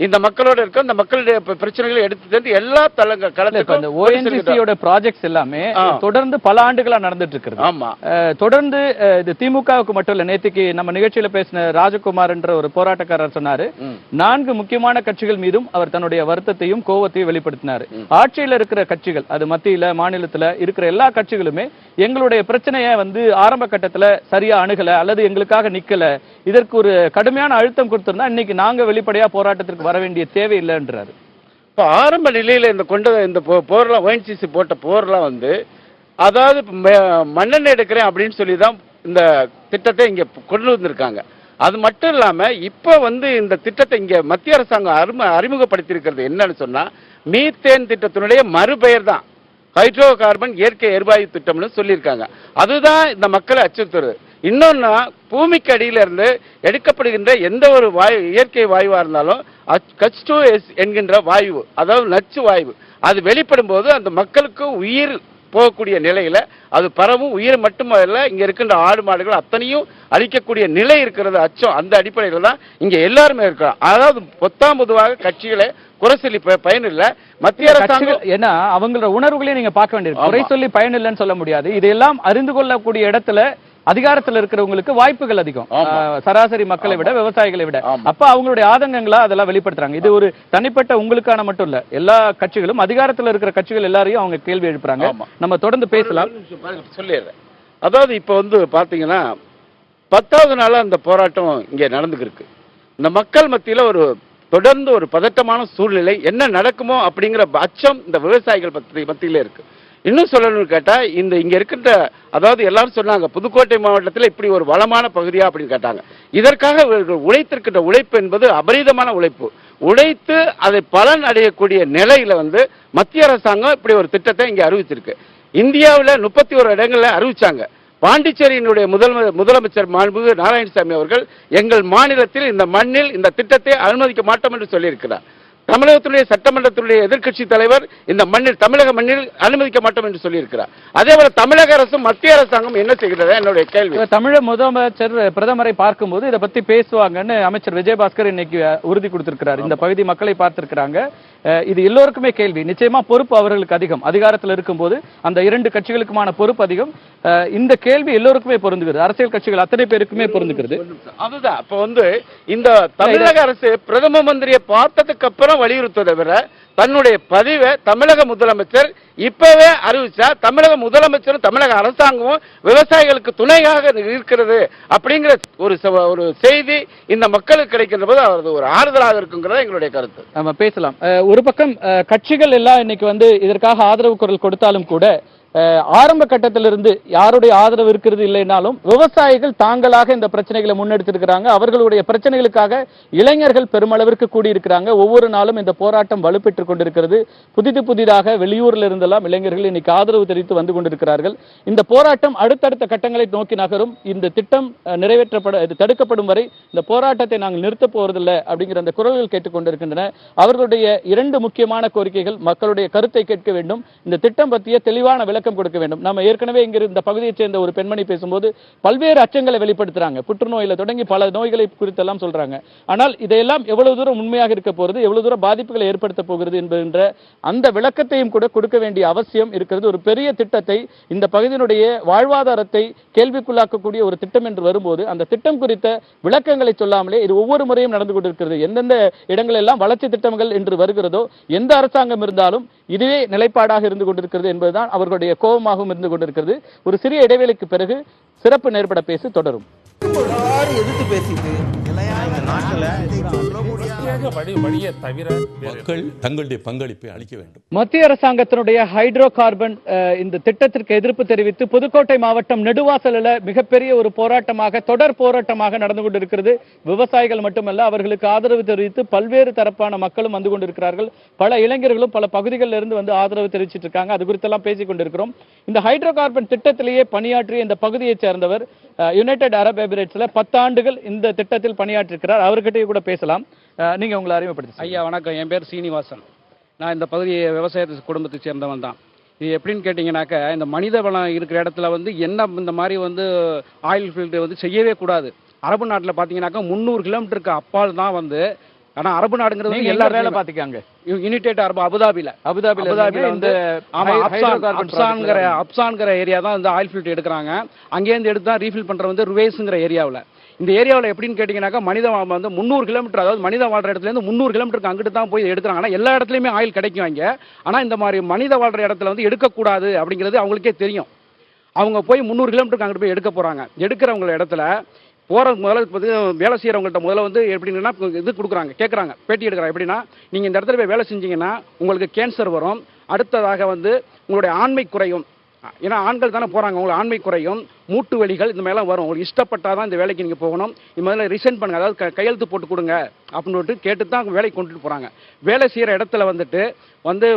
Speaker 9: இந்த மக்களோட இருக்க இந்த மக்களுடைய பிரச்சனைகளை எடுத்து சென்று எல்லா
Speaker 3: தளங்களும் ஓஎன்ஜிசியோட ப்ராஜெக்ட்ஸ் எல்லாமே தொடர்ந்து பல ஆண்டுகளா நடந்துட்டு இருக்கு.
Speaker 9: ஆமா,
Speaker 3: தொடர்ந்து இது திமுகவுக்கு மட்டும் இல்ல. நேற்றுக்கு நம்ம நிகழ்ச்சியில பேசின ராஜகுமார் என்ற ஒரு போராட்டக்காரர் சொன்னாரு, 4 முக்கியமான கட்சிகள் மீதும் அவர் தன்னுடைய வருத்தத்தையும் கோபத்தையும் வெளிப்படுத்தினாரு. ஆட்சியில் இருக்கிற கட்சிகள், அது மத்தியில மாநிலத்துல இருக்கிற எல்லா கட்சிகளுமே எங்களுடைய பிரச்சனையை வந்து ஆரம்ப கட்டத்துல சரியா அணுகல அல்லது எங்களுக்காக நிக்கல, இதற்கு ஒரு கடுமையான அழுத்தம் கொடுத்திருந்தா இன்னைக்கு நாங்க வெளிப்படையா போராட்டத்திற்கு வர வேண்டிய தேவை இல்லைன்றாரு.
Speaker 9: இப்போ ஆரம்ப நிலையில் இந்த போர்லாம் ONGC போட்ட போர்லாம் வந்து அதாவது மண்ணெண்ணெய் எடுக்கிறேன் அப்படின்னு சொல்லி தான் இந்த திட்டத்தை இங்கே கொண்டு வந்திருக்காங்க. அது மட்டும் இல்லாமல் இப்போ வந்து இந்த திட்டத்தை இங்கே மத்திய அரசாங்கம் அறிமுகப்படுத்தியிருக்கிறது என்னன்னு சொன்னால் மீத்தேன் திட்டத்தினுடைய மறுபெயர் தான் ஹைட்ரோ கார்பன் இயற்கை எரிவாயு திட்டம்னு சொல்லியிருக்காங்க. அதுதான் இந்த மக்களை அச்சுறுத்துறது. இன்னொன்னா பூமிக்கு அடியிலிருந்து எடுக்கப்படுகின்ற எந்த ஒரு இயற்கை வாயுவா இருந்தாலும் H2S என்கின்ற வாயு, அதாவது நச்சு வாயு, அது வெளிப்படும் போது அந்த மக்களுக்கு உயிர் போகக்கூடிய நிலையில அது பரவும். உயிர் மட்டுமல்ல, இங்க இருக்கின்ற ஆடு மாடுகள் அத்தனையும் அழிக்கக்கூடிய நிலை இருக்கிறது அச்சம். அந்த அடிப்படையில் தான் இங்க எல்லாருமே இருக்கிறோம். அதாவது பொதுவாக கட்சிகளை குறை சொல்லி பயன் இல்ல. மத்திய அரசாங்கம்
Speaker 3: ஏன்னா அவங்களோட உணர்வுகளையும் நீங்க பார்க்க வேண்டியது. குறை சொல்லி பயன் இல்லைன்னு சொல்ல முடியாது. இதெல்லாம் அறிந்து கொள்ளக்கூடிய இடத்துல அதிகாரத்தில் இருக்கிறவங்களுக்கு வாய்ப்புகள் அதிகம், சராசரி மக்களை விட, விவசாயிகளை விட. அப்ப அவங்களுடைய ஆதங்கங்களா அதெல்லாம் வெளிப்படுத்துறாங்க. இது ஒரு தனிப்பட்ட உங்களுக்கான மட்டும் இல்ல, எல்லா கட்சிகளும், அதிகாரத்தில் இருக்கிற கட்சிகள் எல்லாரையும் அவங்க கேள்வி எழுப்புறாங்க. நம்ம தொடர்ந்து பேசலாம்.
Speaker 9: சொல்லிடுறேன். அதாவது இப்ப வந்து பாத்தீங்கன்னா 10வது நாளா அந்த போராட்டம் இங்க நடந்துருக்கு. இந்த மக்கள் மத்தியில தொடர்ந்து ஒரு பதட்டமான சூழ்நிலை, என்ன நடக்குமோ அப்படிங்கிற அச்சம் இந்த விவசாயிகள் மத்தியில இருக்கு. இன்னும் சொல்லணும்னு கேட்டா இங்க இருக்கின்ற, அதாவது எல்லாரும் சொன்னாங்க புதுக்கோட்டை மாவட்டத்தில் இப்படி ஒரு வளமான பகுதியா அப்படின்னு கேட்டாங்க. இதற்காக உழைத்திருக்கின்ற உழைப்பு என்பது அபரீதமான உழைப்பு. உழைத்து அதை பலன் அடையக்கூடிய நிலையில வந்து மத்திய அரசாங்கம் இப்படி ஒரு திட்டத்தை இங்க அறிவிச்சிருக்கு. இந்தியாவில் 31 இடங்கள்ல அறிவிச்சாங்க. பாண்டிச்சேரியினுடைய முதலமைச்சர் மாண்புமிகு நாராயணசாமி அவர்கள் எங்கள் மாநிலத்தில் இந்த மண்ணில் இந்த திட்டத்தை அனுமதிக்க மாட்டோம் என்று சொல்லியிருக்கிறார். தமிழகத்துடைய சட்டமன்றத்துடைய எதிர்க்கட்சி தலைவர் இந்த மண்ணில், தமிழக மண்ணில் அனுமதிக்க மாட்டோம் என்று சொல்லியிருக்கிறார். அதே போல தமிழக அரசும் மத்திய அரசாங்கம் என்ன செய்கிறது என்னுடைய கேள்வி.
Speaker 3: தமிழக முதலமைச்சர் பிரதமரை பார்க்கும்போது இதை பத்தி பேசுவாங்கன்னு அமைச்சர் விஜயபாஸ்கர் இன்னைக்கு உறுதி கொடுத்திருக்கிறார். இந்த பகுதி மக்களை பார்த்திருக்கிறாங்க. இது எல்லோருக்குமே கேள்வி. நிச்சயமா பொறுப்பு அவர்களுக்கு அதிகம். அதிகாரத்தில் இருக்கும்போது அந்த 2 கட்சிகளுக்குமான பொறுப்பு அதிகம். இந்த கேள்வி எல்லோருக்குமே பொருந்துகிறது. அரசியல் கட்சிகள் அத்தனை பேருக்குமே பொருந்துகிறது.
Speaker 9: அதுதான் இப்ப வந்து இந்த தமிழக அரசு பிரதம மந்திரியை பார்த்ததுக்கு அப்புறம் வலியுறுத்துவதை விட தன்னுடைய பதிவை தமிழக முதலமைச்சர் இப்பவே அறிவிச்சா தமிழக முதலமைச்சரும் தமிழக அரசாங்கமும் விவசாயிகளுக்கு துணையாக இருக்கிறது அப்படிங்கிற ஒரு செய்தி இந்த மக்களுக்கு கிடைக்கின்ற போது அது ஒரு ஆறுதலாக இருக்குங்கிறத எங்களுடைய கருத்து.
Speaker 3: நம்ம பேசலாம். ஒரு பக்கம் கட்சிகள் எல்லாம் இன்னைக்கு வந்து இதற்காக ஆதரவு குரல் கொடுத்தாலும் கூட ஆரம்ப கட்டத்திலிருந்து யாருடைய ஆதரவு இருக்கிறது இல்லைனாலும் விவசாயிகள் தாங்களாக இந்த பிரச்சனைகளை முன்னெடுத்திருக்கிறாங்க. அவர்களுடைய பிரச்சனைகளுக்காக இளைஞர்கள் பெருமளவிற்கு கூடியிருக்கிறாங்க. ஒவ்வொரு நாளும் இந்த போராட்டம் வலுப்பெற்றுக் கொண்டிருக்கிறது. புதிதாக வெளியூரில் இருந்தெல்லாம் இளைஞர்கள் இன்னைக்கு ஆதரவு தெரிவித்து வந்து கொண்டிருக்கிறார்கள். இந்த போராட்டம் அடுத்தடுத்த கட்டங்களை நோக்கி நகரும். இந்த திட்டம் தடுக்கப்படும் வரை இந்த போராட்டத்தை நாங்கள் நிறுத்தப் போவதில்லை அப்படிங்கிற அந்த குரல்கள் கேட்டுக்கொண்டிருக்கின்றன. அவர்களுடைய 2 முக்கியமான கோரிக்கைகள்: மக்களுடைய கருத்தை கேட்க வேண்டும், இந்த திட்டம் பற்றிய தெளிவான விளக்கம் கொடுக்க வேண்டும். நம்ம ஏற்கனவே இங்க இந்த பகுதியைச் சேர்ந்த ஒரு பெண்மணி பேசும்போது பல்வேறு அச்சங்களை வெளிப்படுத்துறாங்க. புற்றுநோயில தொடங்கி பல நோய்களை குறித்தெல்லாம் சொல்றாங்க. ஆனால் இதையெல்லாம் எவ்வளவு தூரம் உண்மையாக இருக்க போகிறது, எவ்வளவு தூரம் பாதிப்புகளை ஏற்படுத்த போகிறது என்கின்ற அந்த விளக்கத்தையும் கூட கொடுக்க வேண்டிய அவசியம் இருக்கிறது. ஒரு பெரிய திட்டத்தை, இந்த பகுதியினுடைய வாழ்வாதாரத்தை கேள்விக்குள்ளாக்கக்கூடிய ஒரு திட்டம் என்று வரும்போது அந்த திட்டம் குறித்த விளக்கங்களை சொல்லாமலே இது ஒவ்வொரு முறையும் நடந்து கொண்டிருக்கிறது. எந்தெந்த இடங்கள் எல்லாம் வளர்ச்சி திட்டங்கள் என்று வருகிறதோ, எந்த அரசாங்கம் இருந்தாலும் இதுவே நிலைப்பாடாக இருந்து கொண்டிருக்கிறது என்பதுதான் அவர்களுடைய கோபமாகவும் இருந்து கொண்டிருக்கிறது. ஒரு சிறிய இடைவேளைக்கு பிறகு சிறப்பு நேர்பட பேசி தொடரும்.
Speaker 2: மக்கள் தங்களுடைய பங்களிப்பை அளிக்க வேண்டும்.
Speaker 3: மத்திய அரசாங்கத்தினுடைய ஹைட்ரோ கார்பன் இந்த திட்டத்திற்கு எதிர்ப்பு தெரிவித்து புதுக்கோட்டை மாவட்டம் நெடுவாசலில் மிகப்பெரிய ஒரு போராட்டமாக, தொடர் போராட்டமாக நடந்து கொண்டிருக்கிறது. விவசாயிகள் மட்டுமல்ல, அவர்களுக்கு ஆதரவு தெரிவித்து பல்வேறு தரப்பான மக்களும் வந்து கொண்டிருக்கிறார்கள். பல இளைஞர்களும் பல பகுதிகளில் இருந்து வந்து ஆதரவு தெரிவிச்சிட்டு இருக்காங்க. அது குறித்தெல்லாம் பேசிக் கொண்டிருக்கிறோம். இந்த ஹைட்ரோ கார்பன் திட்டத்திலேயே பணியாற்றிய இந்த பகுதியைச் சேர்ந்தவர் யுனைடெட் அரப் எமிரேட்ஸ்ல 10 ஆண்டுகள் இந்த திட்டத்தில் பணியாற்றிருக்கிறார். அவர்கிட்டயே கூட பேசலாம். நீங்க உங்களை அறிமுகப்படுத்தி.
Speaker 10: ஐயா வணக்கம், என் பேர் சீனிவாசன். நான் இந்த பகுதி விவசாய குடும்பத்தை சேர்ந்தவன் தான். இது எப்படின்னு கேட்டிங்கனாக்கா, இந்த மனித வளம் இருக்கிற இடத்துல வந்து என்ன இந்த மாதிரி வந்து ஆயில் ஃபீல்டு வந்து செய்யவே கூடாது. அரபு நாட்டில் பார்த்தீங்கன்னாக்கா 300 கிலோமீட்டருக்கு அப்பால் தான் வந்து. ஆனா அரபு நாடுங்கிறது எல்லா வேலை பார்த்துக்காங்க. யுனைடெட் அரபு அபுதாபில வந்து அப்சான்கிற ஏரியா தான் இந்த ஆயில் ஃபீல்டு எடுக்கிறாங்க. அங்கேருந்து எடுத்து தான் ரீஃபில் பண்ற வந்து ருவேஸுங்கிற ஏரியாவில். இந்த ஏரியாவில் எப்படின்னு கேட்டிங்கனாக்கா, மனித வந்து 300 கிலோமீட்டர், அதாவது மனித வாழ்ற இடத்துலேருந்து 300 கிலோமீட்டருக்கு அங்கிட்டு தான் போய் எடுக்கிறாங்க. ஆனால் எல்லா இடத்துலையுமே ஆயில் கிடைக்கும் அங்கே. ஆனால் இந்த மாதிரி மனித வாழ்ற இடத்துல வந்து எடுக்கக்கூடாது அப்படிங்கிறது அவங்களுக்கே தெரியும். அவங்க போய் 300 கிலோமீட்டருக்கு அங்கிட்டு போய் எடுக்க போகிறாங்க. எடுக்கிறவங்க இடத்துல முதல்ல வேலை செய்கிறவங்கள்ட்ட முதல்ல வந்து எப்படின்னா இது கொடுக்குறாங்க, கேட்குறாங்க, பேட்டி எடுக்கிறாங்க. எப்படின்னா நீங்கள் இந்த இடத்துல போய் வேலை செஞ்சீங்கன்னா உங்களுக்கு கேன்சர் வரும், அடுத்ததாக வந்து உங்களுடைய ஆண்மை குறையும். ஏன்னா ஆண்கள் தானே போகிறாங்க, உங்களுக்கு ஆண்மை குறையும், மூட்டு வலிகள் இந்த மாதிரிலாம் வரும். உங்களுக்கு இஷ்டப்பட்டால் தான் இந்த வேலைக்கு நீங்கள் போகணும். இது முதல்ல ரிசைன் பண்ணுங்க, அதாவது கையெழுத்து போட்டு கொடுங்க அப்படின்னு கேட்டு தான் வேலைக்கு கொண்டுட்டு போகிறாங்க. வேலை செய்கிற இடத்துல வந்துட்டு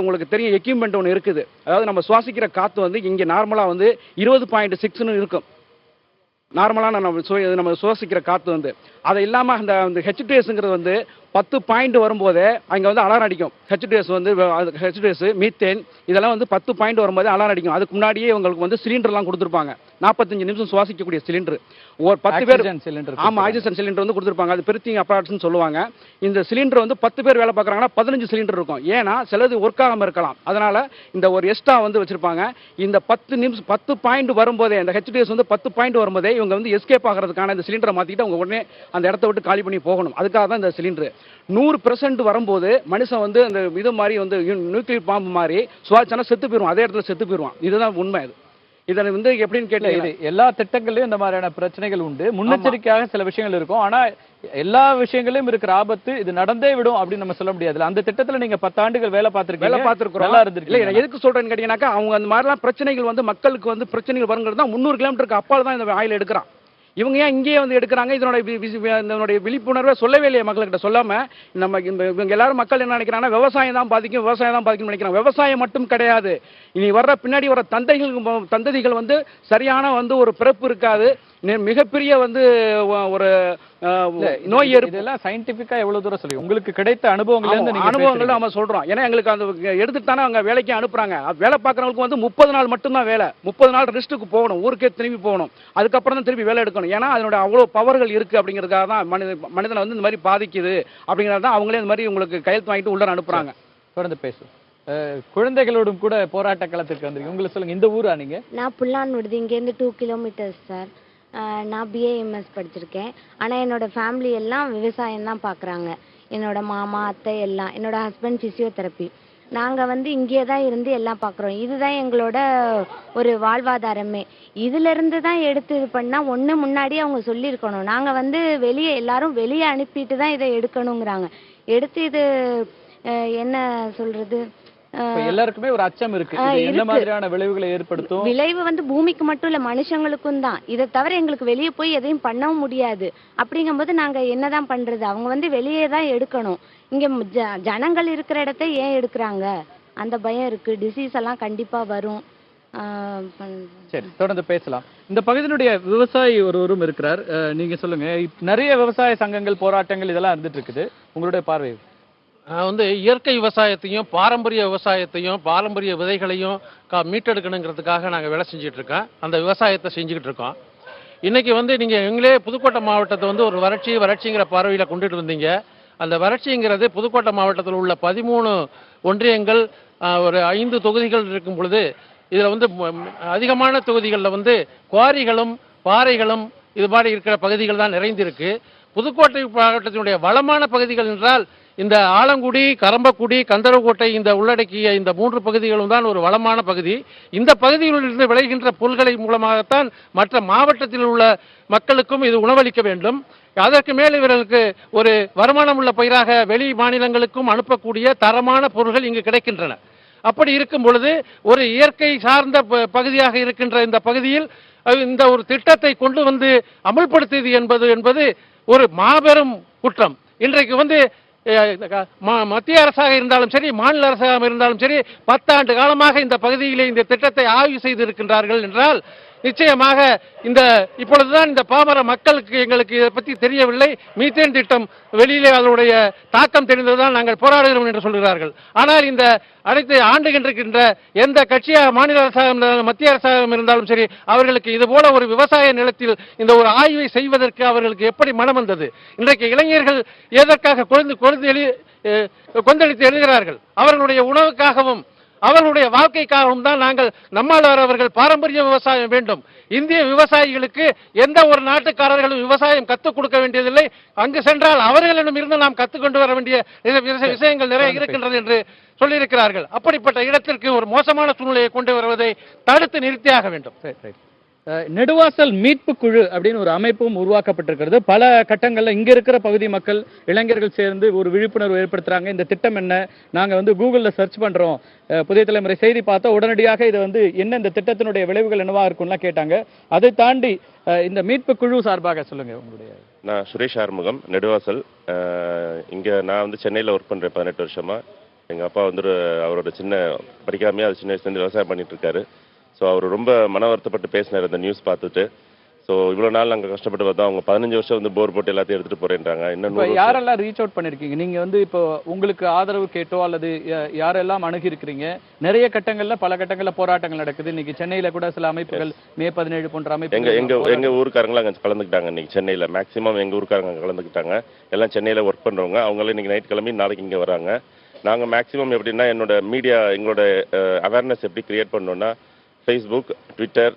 Speaker 10: உங்களுக்கு தெரியும் எக்யூப்மெண்ட் ஒன்று இருக்குது. அதாவது நம்ம சுவாசிக்கிற காற்று வந்து இங்கே நார்மலாக வந்து 20.6ன்னு இருக்கும். நார்மலான நம்ம சுவாசிக்கிற காற்று வந்து அதை இல்லாமல் அந்த ஹெச்டிஎஸ்ங்கிறது வந்து 10 பாயிண்ட் வரும்போதே அங்கே வந்து அலாரம் அடிக்கும். ஹெச்டிஎஸ் மீத்தேன் இதெல்லாம் வந்து 10 பாயிண்ட் வரும்போதே அலாரம் அடிக்கும். அதுக்கு முன்னாடியே உங்களுக்கு வந்து சிலிண்டர்லாம் கொடுத்துருப்பாங்க, 45 நிமிஷம் சுவாசிக்கக்கூடிய சிலிண்டர். ஒரு 10 பேர் சிலிண்டர், ஆமாம் ஆக்சிஜன் சிலிண்டர் வந்து கொடுத்துருப்பாங்க. அது பிரீத்திங் அப்பாரட்ஸ்னு சொல்லுவாங்க. இந்த சிலிண்டர் வந்து 10 பேர் வேலை பார்க்குறாங்கன்னா 15 சிலிண்டர் இருக்கும். ஏன்னா சிலது ஒர்க் ஆகாமல் இருக்கலாம், அதனால இந்த ஒரு எக்ஸ்ட்ரா வந்து வச்சிருப்பாங்க. இந்த 10 நிமிஷம் 10 பாயிண்ட் வரும்போதே இந்த ஹெச்டிஎஸ் வந்து 10 பாயிண்ட் வரும்போதே இவங்க வந்து எஸ்கேப் ஆகிறதுக்கான இந்த சிலிண்டரை மாற்றிட்டு அவங்க உடனே அந்த இடத்த விட்டு காலி பண்ணி போகணும். அதுக்காக தான் இந்த சிலிண்டர் 100% வரும்போது மனுஷன் வந்து அந்த இது மாதிரி வந்து நியூக்ளியர் பாம்பு மாதிரி சுவாசனா செத்து போயிடுவான், அதே இடத்துல செத்து போயிடுவான். இதுதான் உண்மை. இதில் வந்து எப்படின்னு கேட்டா இது
Speaker 3: எல்லா திட்டங்கள்லயும் இந்த மாதிரியான பிரச்சனைகள் உண்டு. முன்னெச்சரிக்கையாக சில விஷயங்கள் இருக்கும். ஆனா எல்லா விஷயங்களையும் இருக்கிற ஆபத்து இது நடந்தே விடும் அப்படின்னு நம்ம சொல்ல முடியாது. அந்த திட்டத்துல நீங்க 10 ஆண்டுகள் வேலை பார்த்திருக்கோம், நல்லா இருந்திருக்கு.
Speaker 10: இல்ல எதுக்கு சொல்றேன்னு கேட்டீங்கன்னாக்கா அவங்க அந்த மாதிரிலாம் பிரச்சனைகள் வந்து மக்களுக்கு வந்து பிரச்சனைகள் வருங்கிறது தான் 300 கிலோமீட்டருக்கு அப்பால் தான் இந்த ஆயில் எடுக்கிறான். இவங்க ஏன் இங்கேயே வந்து எடுக்கிறாங்க? இதனுடைய விழிப்புணர்வை சொல்லவே இல்லையே மக்கள்கிட்ட. சொல்லாம நம்ம இவங்க எல்லாரும் மக்கள் என்ன நினைக்கிறாங்கன்னா விவசாயம் தான் பாதிக்கும் நினைக்கிறாங்க. விவசாயம் மட்டும் கிடையாது, இனி வர்ற பின்னாடி வர தந்ததிகள் வந்து சரியான வந்து ஒரு பிறப்பு இருக்காது. மிகப்பெரிய வந்து ஒரு நோய் இதெல்லாம் சயின்டிபிக்கா எவ்வளவு தூரம் சொல்லி உங்களுக்கு கிடைத்த அனுபவங்கள் நம்ம சொல்றோம். ஏன்னா எங்களுக்கு அந்த எடுத்துட்டு தானே அவங்க வேலைக்கு அனுப்புறாங்க. வேலை பார்க்கறவங்களுக்கு வந்து 30 நாள் மட்டும்தான் வேலை, 30 நாள் ரெஸ்ட்டுக்கு போகணும், ஊருக்கே திரும்பி போகணும், அதுக்கப்புறம் தான் திருப்பி வேலை எடுக்கணும். ஏன்னா அதனோட அவ்வளோ பவர்கள் இருக்கு அப்படிங்கிறதுக்காக தான் மனிதனை வந்து இந்த மாதிரி பாதிக்குது அப்படிங்கிறது தான் அவங்களே இந்த மாதிரி உங்களுக்கு கையெழுத்து வாங்கிட்டு உள்ள அனுப்புறாங்க. தொடர்ந்து பேசும் குழந்தைகளோடும் கூட போராட்ட களத்திற்கு வந்திருக்கு. உங்களுக்கு சொல்லுங்க, இந்த ஊரா நீங்க?
Speaker 11: நான் புல்லான்விடுது, இங்கேருந்து 2 கிலோமீட்டர்ஸ் சார். நான் பிஏஎம்எஸ் படிச்சிருக்கேன். ஆனால் என்னோட ஃபேமிலி எல்லாம் விவசாயம் தான் பார்க்குறாங்க. என்னோட மாமா அத்தை எல்லாம், என்னோட ஹஸ்பண்ட் ஃபிசியோதெரப்பி. நாங்கள் வந்து இங்கே தான் இருந்து எல்லாம் பார்க்குறோம். இதுதான் எங்களோட ஒரு வாழ்வாதாரமே. இதிலிருந்து தான் எடுத்து இது பண்ணால் ஒன்று முன்னாடியே அவங்க சொல்லியிருக்கணும். நாங்கள் வந்து எல்லாரும் வெளியே அனுப்பிட்டு தான் இதை எடுக்கணுங்கிறாங்க. எடுத்து இது என்ன சொல்றது,
Speaker 3: எல்லாருக்குமே ஒரு அச்சம் இருக்கு. என்ன மாதிரியான விளைவுகளை ஏற்படுத்தும்?
Speaker 11: விளைவு வந்து பூமிக்கு மட்டும் இல்ல, மனுஷங்களுக்கும் தான். இதை தவிர எங்களுக்கு வெளியே போய் எதையும் பண்ணவும் முடியாது. அப்படிங்கும்போது நாங்க என்னதான் பண்றது? அவங்க வந்து வெளியே தான் எடுக்கணும். இங்க ஜனங்கள் இருக்கிற இடத்த ஏன் எடுக்கிறாங்க? அந்த பயம் இருக்கு. டிசீஸ் எல்லாம் கண்டிப்பா வரும்.
Speaker 3: சரி, தொடர்ந்து பேசலாம். இந்த பகுதியினுடைய விவசாயி ஒருவரும் இருக்கிறார். நீங்க சொல்லுங்க, நிறைய விவசாய சங்கங்கள் போராட்டங்கள் இதெல்லாம் இருந்துட்டு இருக்குது, உங்களுடைய பார்வை?
Speaker 12: வந்து இயற்கை விவசாயத்தையும் பாரம்பரிய விவசாயத்தையும் பாரம்பரிய விதைகளையும் மீட்டெடுக்கணுங்கிறதுக்காக நாங்கள் வேலை செஞ்சுட்டு இருக்கோம். அந்த விவசாயத்தை செஞ்சுக்கிட்டு இருக்கோம். இன்னைக்கு வந்து நீங்கள் எங்களே புதுக்கோட்டை மாவட்டத்தை வந்து ஒரு வறட்சிங்கிற பார்வையில் கொண்டுட்டு வந்தீங்க. அந்த வறட்சிங்கிறது புதுக்கோட்டை மாவட்டத்தில் உள்ள 13 ஒன்றியங்கள், ஒரு 5 தொகுதிகள் இருக்கும் பொழுது இதில் வந்து அதிகமான தொகுதிகளில் வந்து குவாரிகளும் பாறைகளும் இது மாதிரி இருக்கிற பகுதிகள் தான் நிறைந்திருக்கு. புதுக்கோட்டை மாவட்டத்தினுடைய வளமான பகுதிகள் என்றால் இந்த ஆலங்குடி, கரம்பக்குடி, கந்தரக்கோட்டை இந்த உள்ளடக்கிய இந்த 3 பகுதிகளும் தான் ஒரு வளமான பகுதி. இந்த பகுதிகளிலிருந்து விளைகின்ற பொருட்களை மூலமாகத்தான் மற்ற மாவட்டத்தில் உள்ள மக்களுக்கும் இது உணவளிக்க வேண்டும். அதற்கு மேல் இவர்களுக்கு ஒரு வருமானம் உள்ள பயிராக வெளி மாநிலங்களுக்கும் அனுப்பக்கூடிய தரமான பொருட்கள் இங்கு கிடைக்கின்றன. அப்படி இருக்கும் பொழுது ஒரு இயற்கை சார்ந்த பகுதியாக இருக்கின்ற இந்த பகுதியில் இந்த ஒரு திட்டத்தை கொண்டு வந்து அமல்படுத்தியது என்பது ஒரு மாபெரும் குற்றம். இன்றைக்கு வந்து மத்திய அரசாக இருந்தாலும் சரி, மாநில அரசாக இருந்தாலும் சரி, 10 ஆண்டு காலமாக இந்த பகுதியிலே இந்த திட்டத்தை ஆய்வு செய்திருக்கின்றார்கள் என்றால் நிச்சயமாக இப்பொழுதுதான் இந்த பாமர மக்களுக்கு எங்களுக்கு இதை பற்றி தெரியவில்லை. மீத்தேன் திட்டம் வெளியிலே அதனுடைய தாக்கம் தெரிந்ததுதான் நாங்கள் போராடுகிறோம் என்று சொல்கிறார்கள். ஆனால் இந்த அனைத்து ஆண்டுகின்ற எந்த கட்சியாக மாநில அரசாங்கம் மத்திய அரசாங்கம் இருந்தாலும் சரி, அவர்களுக்கு இது போல ஒரு விவசாய நிலத்தில் இந்த ஒரு ஆய்வை செய்வதற்கு அவர்களுக்கு எப்படி மனம் வந்தது? இன்றைக்கு இளைஞர்கள் எதற்காக கொந்தளித்து எழுகிறார்கள்? அவர்களுடைய உணவுக்காகவும் அவர்களுடைய வாழ்க்கைக்காகவும் தான் நாங்கள் நம்மாழ்வார் அவர்கள் பாரம்பரிய விவசாயம் வேண்டும். இந்திய விவசாயிகளுக்கு எந்த ஒரு நாட்டுக்காரர்களும் விவசாயம் கற்றுக் கொடுக்க வேண்டியதில்லை. அங்கு சென்றால் அவர்களிடம் இருந்து நாம் கற்றுக்கொண்டு வர வேண்டிய விஷயங்கள் நிறைய இருக்கின்றது என்று சொல்லியிருக்கிறார்கள். அப்படிப்பட்ட இடத்திற்கு ஒரு மோசமான சூழ்நிலையை கொண்டு வருவதை தடுத்து நிறுத்தியாக வேண்டும்.
Speaker 3: நெடுவாசல் மீட்பு குழு அப்படின்னு ஒரு அமைப்பும் உருவாக்கப்பட்டிருக்கிறது. பல கட்டங்கள்ல இங்க இருக்கிற பகுதி மக்கள் இளைஞர்கள் சேர்ந்து ஒரு விழிப்புணர்வு ஏற்படுத்துறாங்க. இந்த திட்டம் என்ன, நாங்க வந்து கூகுள்ல சர்ச் பண்றோம், புதிய தலைமுறை செய்தி பார்த்தா உடனடியாக இது வந்து என்ன, இந்த திட்டத்தினுடைய விளைவுகள் என்னவா இருக்கும்லாம் கேட்டாங்க. அதை தாண்டி இந்த மீட்பு குழு சார்பாக சொல்லுங்க உங்களுடைய.
Speaker 13: நான் சுரேஷ் ஆறுமுகம், நெடுவாசல். இங்க நான் வந்து சென்னையில் ஒர்க் பண்றேன் 18 வருஷமா. எங்க அப்பா வந்து அவரோட படிக்காமே அது சின்ன வயசுலேருந்து விவசாயம் பண்ணிட்டு இருக்காரு. ஸோ அவர் ரொம்ப மன வருத்தப்பட்டு பேசினார் இந்த நியூஸ் பார்த்துட்டு. ஸோ இவ்வளோ நாள் நாங்கள் கஷ்டப்பட்டு பார்த்தோம். அவங்க 15 வருஷம் வந்து போர் போட்டு எல்லாத்தையும் எடுத்துட்டு போறேன்றாங்க. இன்னும்
Speaker 3: யாரெல்லாம் ரீச் அவுட் பண்ணிருக்கீங்க நீங்க வந்து இப்போ உங்களுக்கு ஆதரவு கேட்டோ அல்லது யாரெல்லாம் அணுகி இருக்கிறீங்க? நிறைய கட்டங்கள்ல பல கட்டங்கள்ல போராட்டங்கள் நடக்குது. இன்னைக்கு சென்னையில கூட சில அமைப்புகள் மே 17 போன்ற அமைப்புகள்
Speaker 13: எங்க ஊருக்காரங்களும் அங்கே கலந்துக்கிட்டாங்க. இன்னைக்கு சென்னையில் மேக்ஸிமம் எங்க ஊருக்காரங்க அங்கே கலந்துக்கிட்டாங்க. எல்லாம் சென்னையில் ஒர்க் பண்றவங்க. அவங்களும் இன்னைக்கு நைட் கிளம்பி நாளைக்கு இங்கே வராங்க. நாங்கள் மேக்ஸிமம் எப்படின்னா என்னோட மீடியா எங்களோட அவேர்னஸ் எப்படி கிரியேட் பண்ணோம்னா ஃபேஸ்புக், ட்விட்டர்,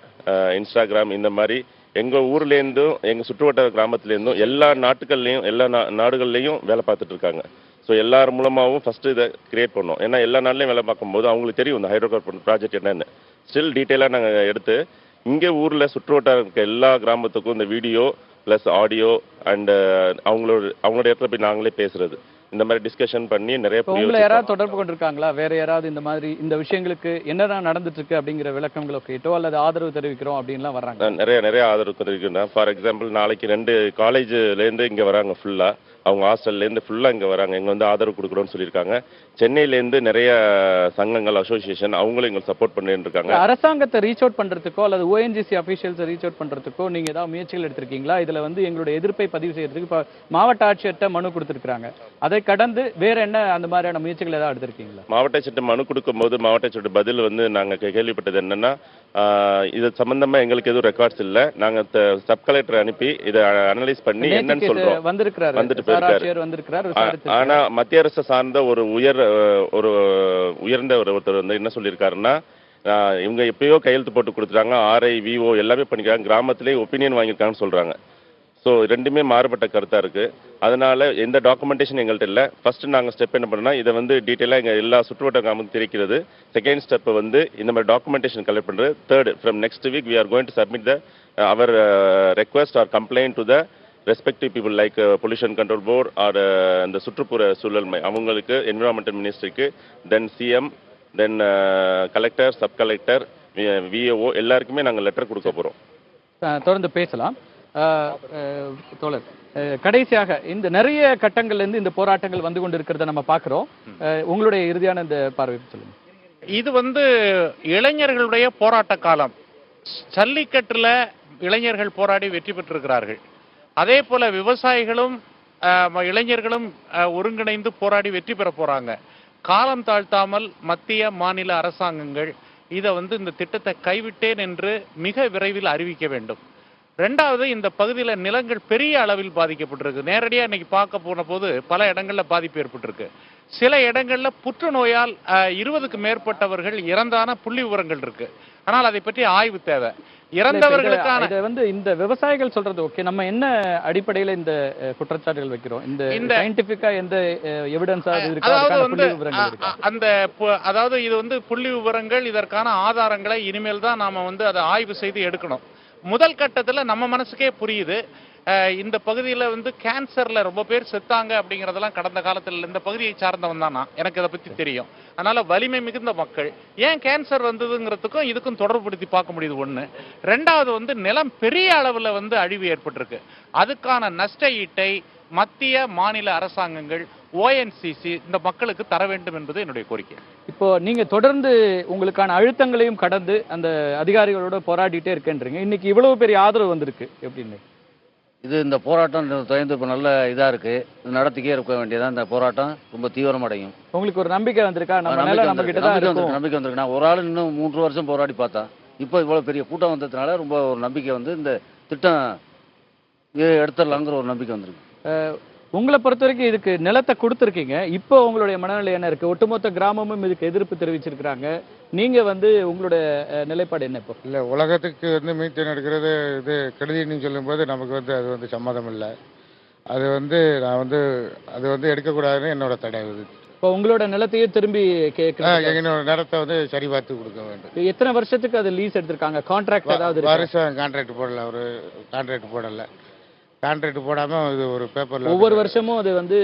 Speaker 13: இன்ஸ்டாகிராம் இந்த மாதிரி எங்கள் ஊர்லேருந்தும் எங்கள் சுற்றுவட்டார கிராமத்துலேருந்தும் எல்லா நாட்டுகள்லையும் எல்லா நாடுகள்லையும் வேலை பார்த்துட்டு இருக்காங்க. ஸோ எல்லார் மூலமாகவும் ஃபஸ்ட்டு இதை கிரியேட் பண்ணோம். ஏன்னா எல்லா நாட்டிலையும் வேலை பார்க்கும்போது அவங்களுக்கு தெரியும் இந்த ஹைட்ரோ கார்பன் ப்ராஜெக்ட் என்னென்னு. ஸ்டில் டீட்டெயிலாக நாங்கள் எடுத்து இங்கே ஊரில் சுற்றுவட்டார இருக்க எல்லா கிராமத்துக்கும் இந்த வீடியோ ப்ளஸ் ஆடியோ அண்டு அவங்களோட இடத்துல போய் நாங்களே பேசுறது, இந்த மாதிரி டிஸ்கஷன் பண்ணி நிறைய.
Speaker 3: உங்களை யாராவது தொடர்பு கொண்டிருக்காங்களா? வேற யாராவது இந்த மாதிரி இந்த விஷயங்களுக்கு என்னதான் நடந்துட்டு இருக்கு அப்படிங்கிற விளக்கங்களை கேட்டோ அல்லது ஆதரவு தெரிவிக்கிறோம் அப்படின்லாம் வர்றாங்க?
Speaker 13: நிறைய ஆதரவு தெரிவிக்கிறேன். ஃபார் எக்ஸாம்பிள் நாளைக்கு 2 காலேஜ்லேருந்து இங்கே வராங்க. ஃபுல்லாக அவங்க ஹாஸ்டல்லேருந்து ஃபுல்லாக இங்கே வராங்க. இங்கே வந்து ஆதரவு கொடுக்குறோன்னு சொல்லியிருக்காங்க. சென்னையிலேருந்து நிறைய சங்கங்கள், அசோசியேஷன் அவங்களும் எங்களுக்கு சப்போர்ட் பண்ணிட்டு இருக்காங்க.
Speaker 3: அரசாங்கத்தை ரீச் அவுட் பண்றதுக்கோ அல்லது ஓஎன்ஜிசி அபிஷியல்ஸை ரீச் அவுட் பண்றதுக்கோ நீங்க ஏதாவது முயற்சிகள் எடுத்திருக்கீங்களா? இதுல வந்து எங்களுடைய எதிர்ப்பை பதிவு செய்யறதுக்கு இப்போ மாவட்ட ஆட்சியர்கிட்ட மனு கொடுத்திருக்காங்க. அதை கடந்து வேற என்ன அந்த மாதிரியான முயற்சிகள் ஏதாவது எடுத்திருக்கீங்களா?
Speaker 13: மாவட்ட ஆட்சியர்கிட்ட மனு கொடுக்கும்போது மாவட்ட ஆட்சியர் பதில் வந்து நாங்கள் கேள்விப்பட்டது என்னன்னா, இது சம்பந்தமா எங்களுக்கு எதுவும் ரெக்கார்ட்ஸ் இல்லை, நாங்கள் சப் கலெக்டர் அனுப்பி இதை அனலைஸ் பண்ணி என்னன்னு சொல்றோம். வந்துட்டு போயிருக்காரு. ஆனா மத்திய அரசு சார்ந்த ஒரு உயர்ந்த ஒருத்தர் வந்து என்ன சொல்லியிருக்காருன்னா, இவங்க எப்பயோ கையெழுத்து போட்டு கொடுத்துட்டாங்க, ஆர்ஐ விஓ எல்லாமே பண்ணிக்கிறாங்க, கிராமத்திலே ஒப்பீனியன் வாங்கியிருக்காங்கன்னு சொல்றாங்க. ஸோ ரெண்டுமே மாறுபட்ட கருத்தா இருக்கு. அதனால எந்த டாக்குமெண்டேஷன் எங்கள்கிட்ட இல்லை. ஃபர்ஸ்ட் நாங்கள் ஸ்டெப் என்ன பண்ணோம்னா இதை வந்து டீட்டெயிலாக எங்கள் எல்லா சுற்றுவட்டார கிராமத்துக்கு தெரிவிக்கிறது. செகண்ட் ஸ்டெப் வந்து இந்த மாதிரி டாக்குமெண்டேஷன் கலெக்ட் பண்ணுறது. Third, from next week we are going to submit our request or complaint to the respective people like pollution control board or இந்த சுற்றுப்புற சூழல் அவங்களுக்கு, என்விரான்மெண்டல் மினிஸ்ட்ரிக்கு, then CM, then collector, sub collector, VAO எல்லாருக்குமே நாங்கள் letter கொடுக்க போகிறோம்.
Speaker 3: தொடர்ந்து பேசலாம். தோழர், கடைசியாக இந்த நிறைய கட்டங்கள்ல இந்த போராட்டங்கள் வந்து கொண்டு இருக்கிறத நம்ம பார்க்கிறோம். உங்களுடைய இறுதியான இந்த பார்வை சொல்லுங்க.
Speaker 12: இது வந்து இளைஞர்களுடைய போராட்ட காலம். ஜல்லிக்கட்டுல இளைஞர்கள் போராடி வெற்றி பெற்றிருக்கிறார்கள். அதே போல விவசாயிகளும் இளைஞர்களும் ஒருங்கிணைந்து போராடி வெற்றி பெற போறாங்க. காலம் தாழ்த்தாமல் மத்திய மாநில அரசாங்கங்கள் இதை வந்து இந்த திட்டத்தை கைவிட்டேன் என்று மிக விரைவில் அறிவிக்க வேண்டும். ரெண்டாவது, இந்த பகுதியில் நிலங்கள் பெரிய அளவில் பாதிக்கப்பட்டிருக்கு. நேரடியாக இன்னைக்கு பார்க்க போன போது பல இடங்கள்ல பாதிப்பு ஏற்பட்டிருக்கு. சில இடங்கள்ல புற்றுநோயால் 20க்கு மேற்பட்டவர்கள் இறந்தான புள்ளி விவரங்கள் இருக்கு. ஆனால் அதை பற்றி ஆய்வு தேவை. இறந்தவர்களுக்கான
Speaker 3: வந்து இந்த விவசாயிகள் சொல்றது ஓகே, நம்ம என்ன அடிப்படையில் இந்த குற்றச்சாட்டுகள் வைக்கிறோம்? இந்த சயின்டிபிக்கா எந்த எவிடன்ஸா இருக்கு?
Speaker 12: அதாவது இது வந்து புள்ளி விவரங்கள், இதற்கான ஆதாரங்களை இனிமேல் தான் நாம வந்து அதை ஆய்வு செய்து எடுக்கணும். முதல் கட்டத்தில் நம்ம மனசுக்கே புரியுது, இந்த பகுதியில் வந்து கேன்சர்ல ரொம்ப பேர் செத்தாங்க அப்படிங்கிறதெல்லாம் கடந்த காலத்தில் இந்த பகுதியை சார்ந்தவன் தான் நான், எனக்கு அதை பற்றி தெரியும். அதனால வலிமை மிகுந்த மக்கள் ஏன் கேன்சர் வந்ததுங்கிறதுக்கும் இதுக்கும் தொடர்புபடுத்தி பார்க்க முடியுது. ஒன்று. ரெண்டாவது வந்து நிலம் பெரிய அளவில் வந்து அழிவு ஏற்பட்டிருக்கு. அதுக்கான நஷ்ட ஈட்டை மத்திய மாநில அரசாங்கங்கள், ஓஎன்சிசி இந்த மக்களுக்கு தர வேண்டும் என்பது என்னுடைய கோரிக்கை.
Speaker 3: இப்போ நீங்க தொடர்ந்து உங்களுக்கான அழுத்தங்களையும் கடந்து அந்த அதிகாரிகளோட போராடிட்டே இருக்கேன்றீங்க. இன்னைக்கு இவ்வளவு பெரிய ஆதரவு வந்திருக்கு எப்படின்னு?
Speaker 14: இது இந்த போராட்டம் தொடர்ந்து இப்போ நல்ல இதாக இருக்கு. இது நடத்திக்கே இருக்க வேண்டியதான். இந்த போராட்டம் ரொம்ப தீவிரமடையும்.
Speaker 3: உங்களுக்கு ஒரு நம்பிக்கை வந்திருக்கா? நம்ம கிட்ட தான்
Speaker 14: நம்பிக்கை வந்திருக்கு. நான் ஒரு ஆள் இன்னும் 3 வருஷம் போராடி பார்த்தேன். இப்போ இவ்வளோ பெரிய கூட்டம் வந்ததுனால ரொம்ப ஒரு நம்பிக்கை வந்து இந்த திட்டம் எடுத்துடலாங்கிற ஒரு நம்பிக்கை வந்திருக்கு.
Speaker 3: உங்களை பொறுத்த வரைக்கும் இதுக்கு நிலத்தை கொடுத்துருக்கீங்க. இப்போ உங்களுடைய மனநிலை என்ன இருக்கு? ஒட்டுமொத்த கிராமமும் இதுக்கு எதிர்ப்பு தெரிவிச்சிருக்கிறாங்க. நீங்க வந்து உங்களுடைய நிலைப்பாடு என்ன? இப்போ
Speaker 15: இல்லை, உலகத்துக்கு வந்து மீத்தேன் எடுக்கிறது இது கெடுதின்னு சொல்லும்போது நமக்கு வந்து அது வந்து சம்மதம் இல்லை. அது வந்து நான் வந்து அது வந்து எடுக்கக்கூடாதுன்னு என்னோட தடை.
Speaker 3: இப்போ உங்களோட நிலத்தையே திரும்பி
Speaker 15: எங்களோட நிலத்தை வந்து சரி பார்த்து கொடுக்க வேண்டும்.
Speaker 3: எத்தனை வருஷத்துக்கு அது லீஸ் எடுத்திருக்காங்க? கான்ட்ராக்ட் ஏதாவது இருக்கா?
Speaker 15: வருஷம் கான்ட்ராக்ட் போடல, ஒரு கான்ட்ராக்ட் போடல. கான்ட்ராக்ட் போடாம இது ஒரு பேப்பர்ல
Speaker 3: ஒவ்வொரு வருஷமும் அது வந்து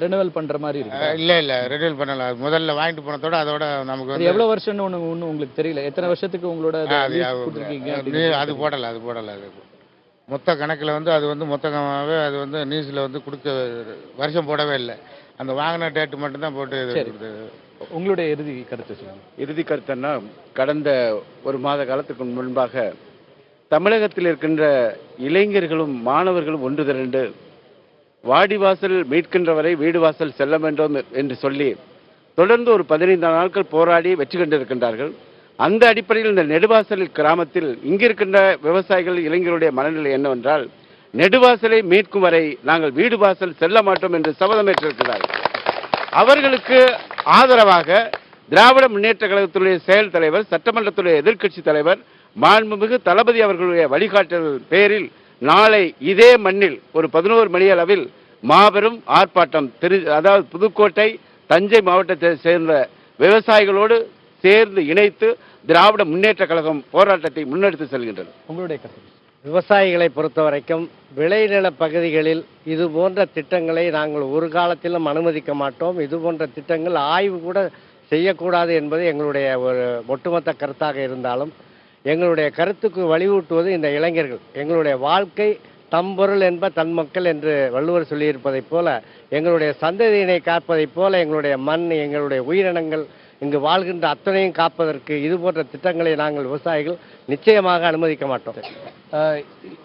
Speaker 3: ரெனுவல் பண்ற மாதிரி இருக்கு.
Speaker 15: இல்ல ரெனுவல் பண்ணல. முதல்ல வாங்கிட்டு போனதோட அதோட நமக்கு வந்து
Speaker 3: எவ்வளவு வருஷம்னு ஒண்ணு உங்களுக்கு தெரியல. எத்தனை வருஷத்துக்கு உங்களோட
Speaker 15: அது போடல. அது மொத்த கணக்குல வந்து அது வந்து மொத்தமாவே அது வந்து நியூஸ்ல வந்து கொடுக்க வருஷம் போடவே இல்லை. அந்த வாங்கின டேட் மட்டும் தான் போட்டு.
Speaker 3: உங்களுடைய இறுதி கருத்து சொல்லுங்க.
Speaker 9: இறுதி கருத்துன்னா, கடந்த ஒரு மாத காலத்துக்கு முன்பாக தமிழகத்தில் இருக்கின்ற இளைஞர்களும் மாணவர்களும் ஒன்று திரண்டு வாடிவாசல் மீட்கின்ற வரை வீடு வாசல் செல்ல வேண்டும் என்று சொல்லி தொடர்ந்து ஒரு 15 நாட்கள் போராடி வெற்றி கண்டிருக்கின்றார்கள். அந்த அடிப்படையில் இந்த நெடுவாசல் கிராமத்தில் இங்கிருக்கின்ற விவசாயிகள் இளைஞருடைய மனநிலை என்னவென்றால், நெடுவாசலை மீட்கும் வரை நாங்கள் வீடு வாசல் செல்ல மாட்டோம் என்று சபதமேற்றிருக்கிறார்கள். அவர்களுக்கு ஆதரவாக திராவிட முன்னேற்ற கழகத்துடைய செயல் தலைவர், சட்டமன்றத்துடைய எதிர்க்கட்சி தலைவர் மாண்புமிகு தளபதி அவர்களுடைய வழிகாட்டல் பேரில் நாளை இதே மண்ணில் ஒரு 11 மணி அளவில் மாபெரும் ஆர்ப்பாட்டம் அதாவது புதுக்கோட்டை, தஞ்சை மாவட்டத்தை சேர்ந்த விவசாயிகளோடு சேர்ந்து இணைத்து திராவிட முன்னேற்ற கழகம் போராட்டத்தை முன்னெடுத்து செல்கின்றது.
Speaker 3: உங்களுடைய கருத்து?
Speaker 16: விவசாயிகளை பொறுத்த வரைக்கும் விளைநில பகுதிகளில் இது போன்ற திட்டங்களை நாங்கள் ஒரு காலத்திலும் அனுமதிக்க மாட்டோம். இது போன்ற திட்டங்கள் ஆய்வு கூட செய்யக்கூடாது என்பது எங்களுடைய ஒரு ஒட்டுமொத்த கருத்தாக இருந்தாலும், எங்களுடைய கருத்துக்கு வலியூட்டுவது இந்த இளைஞர்கள். எங்களுடைய வாழ்க்கை தம்பொருள் என்ப தன் மக்கள் என்று வள்ளுவர் சொல்லியிருப்பதைப் போல, எங்களுடைய சந்ததியினை காப்பதைப் போல எங்களுடைய மண், எங்களுடைய உயிரினங்கள், இங்கு வாழ்கின்ற அத்தனையும் காப்பதற்கு இது போன்ற திட்டங்களை நாங்கள் விவசாயிகள் நிச்சயமாக அனுமதிக்க மாட்டோம்.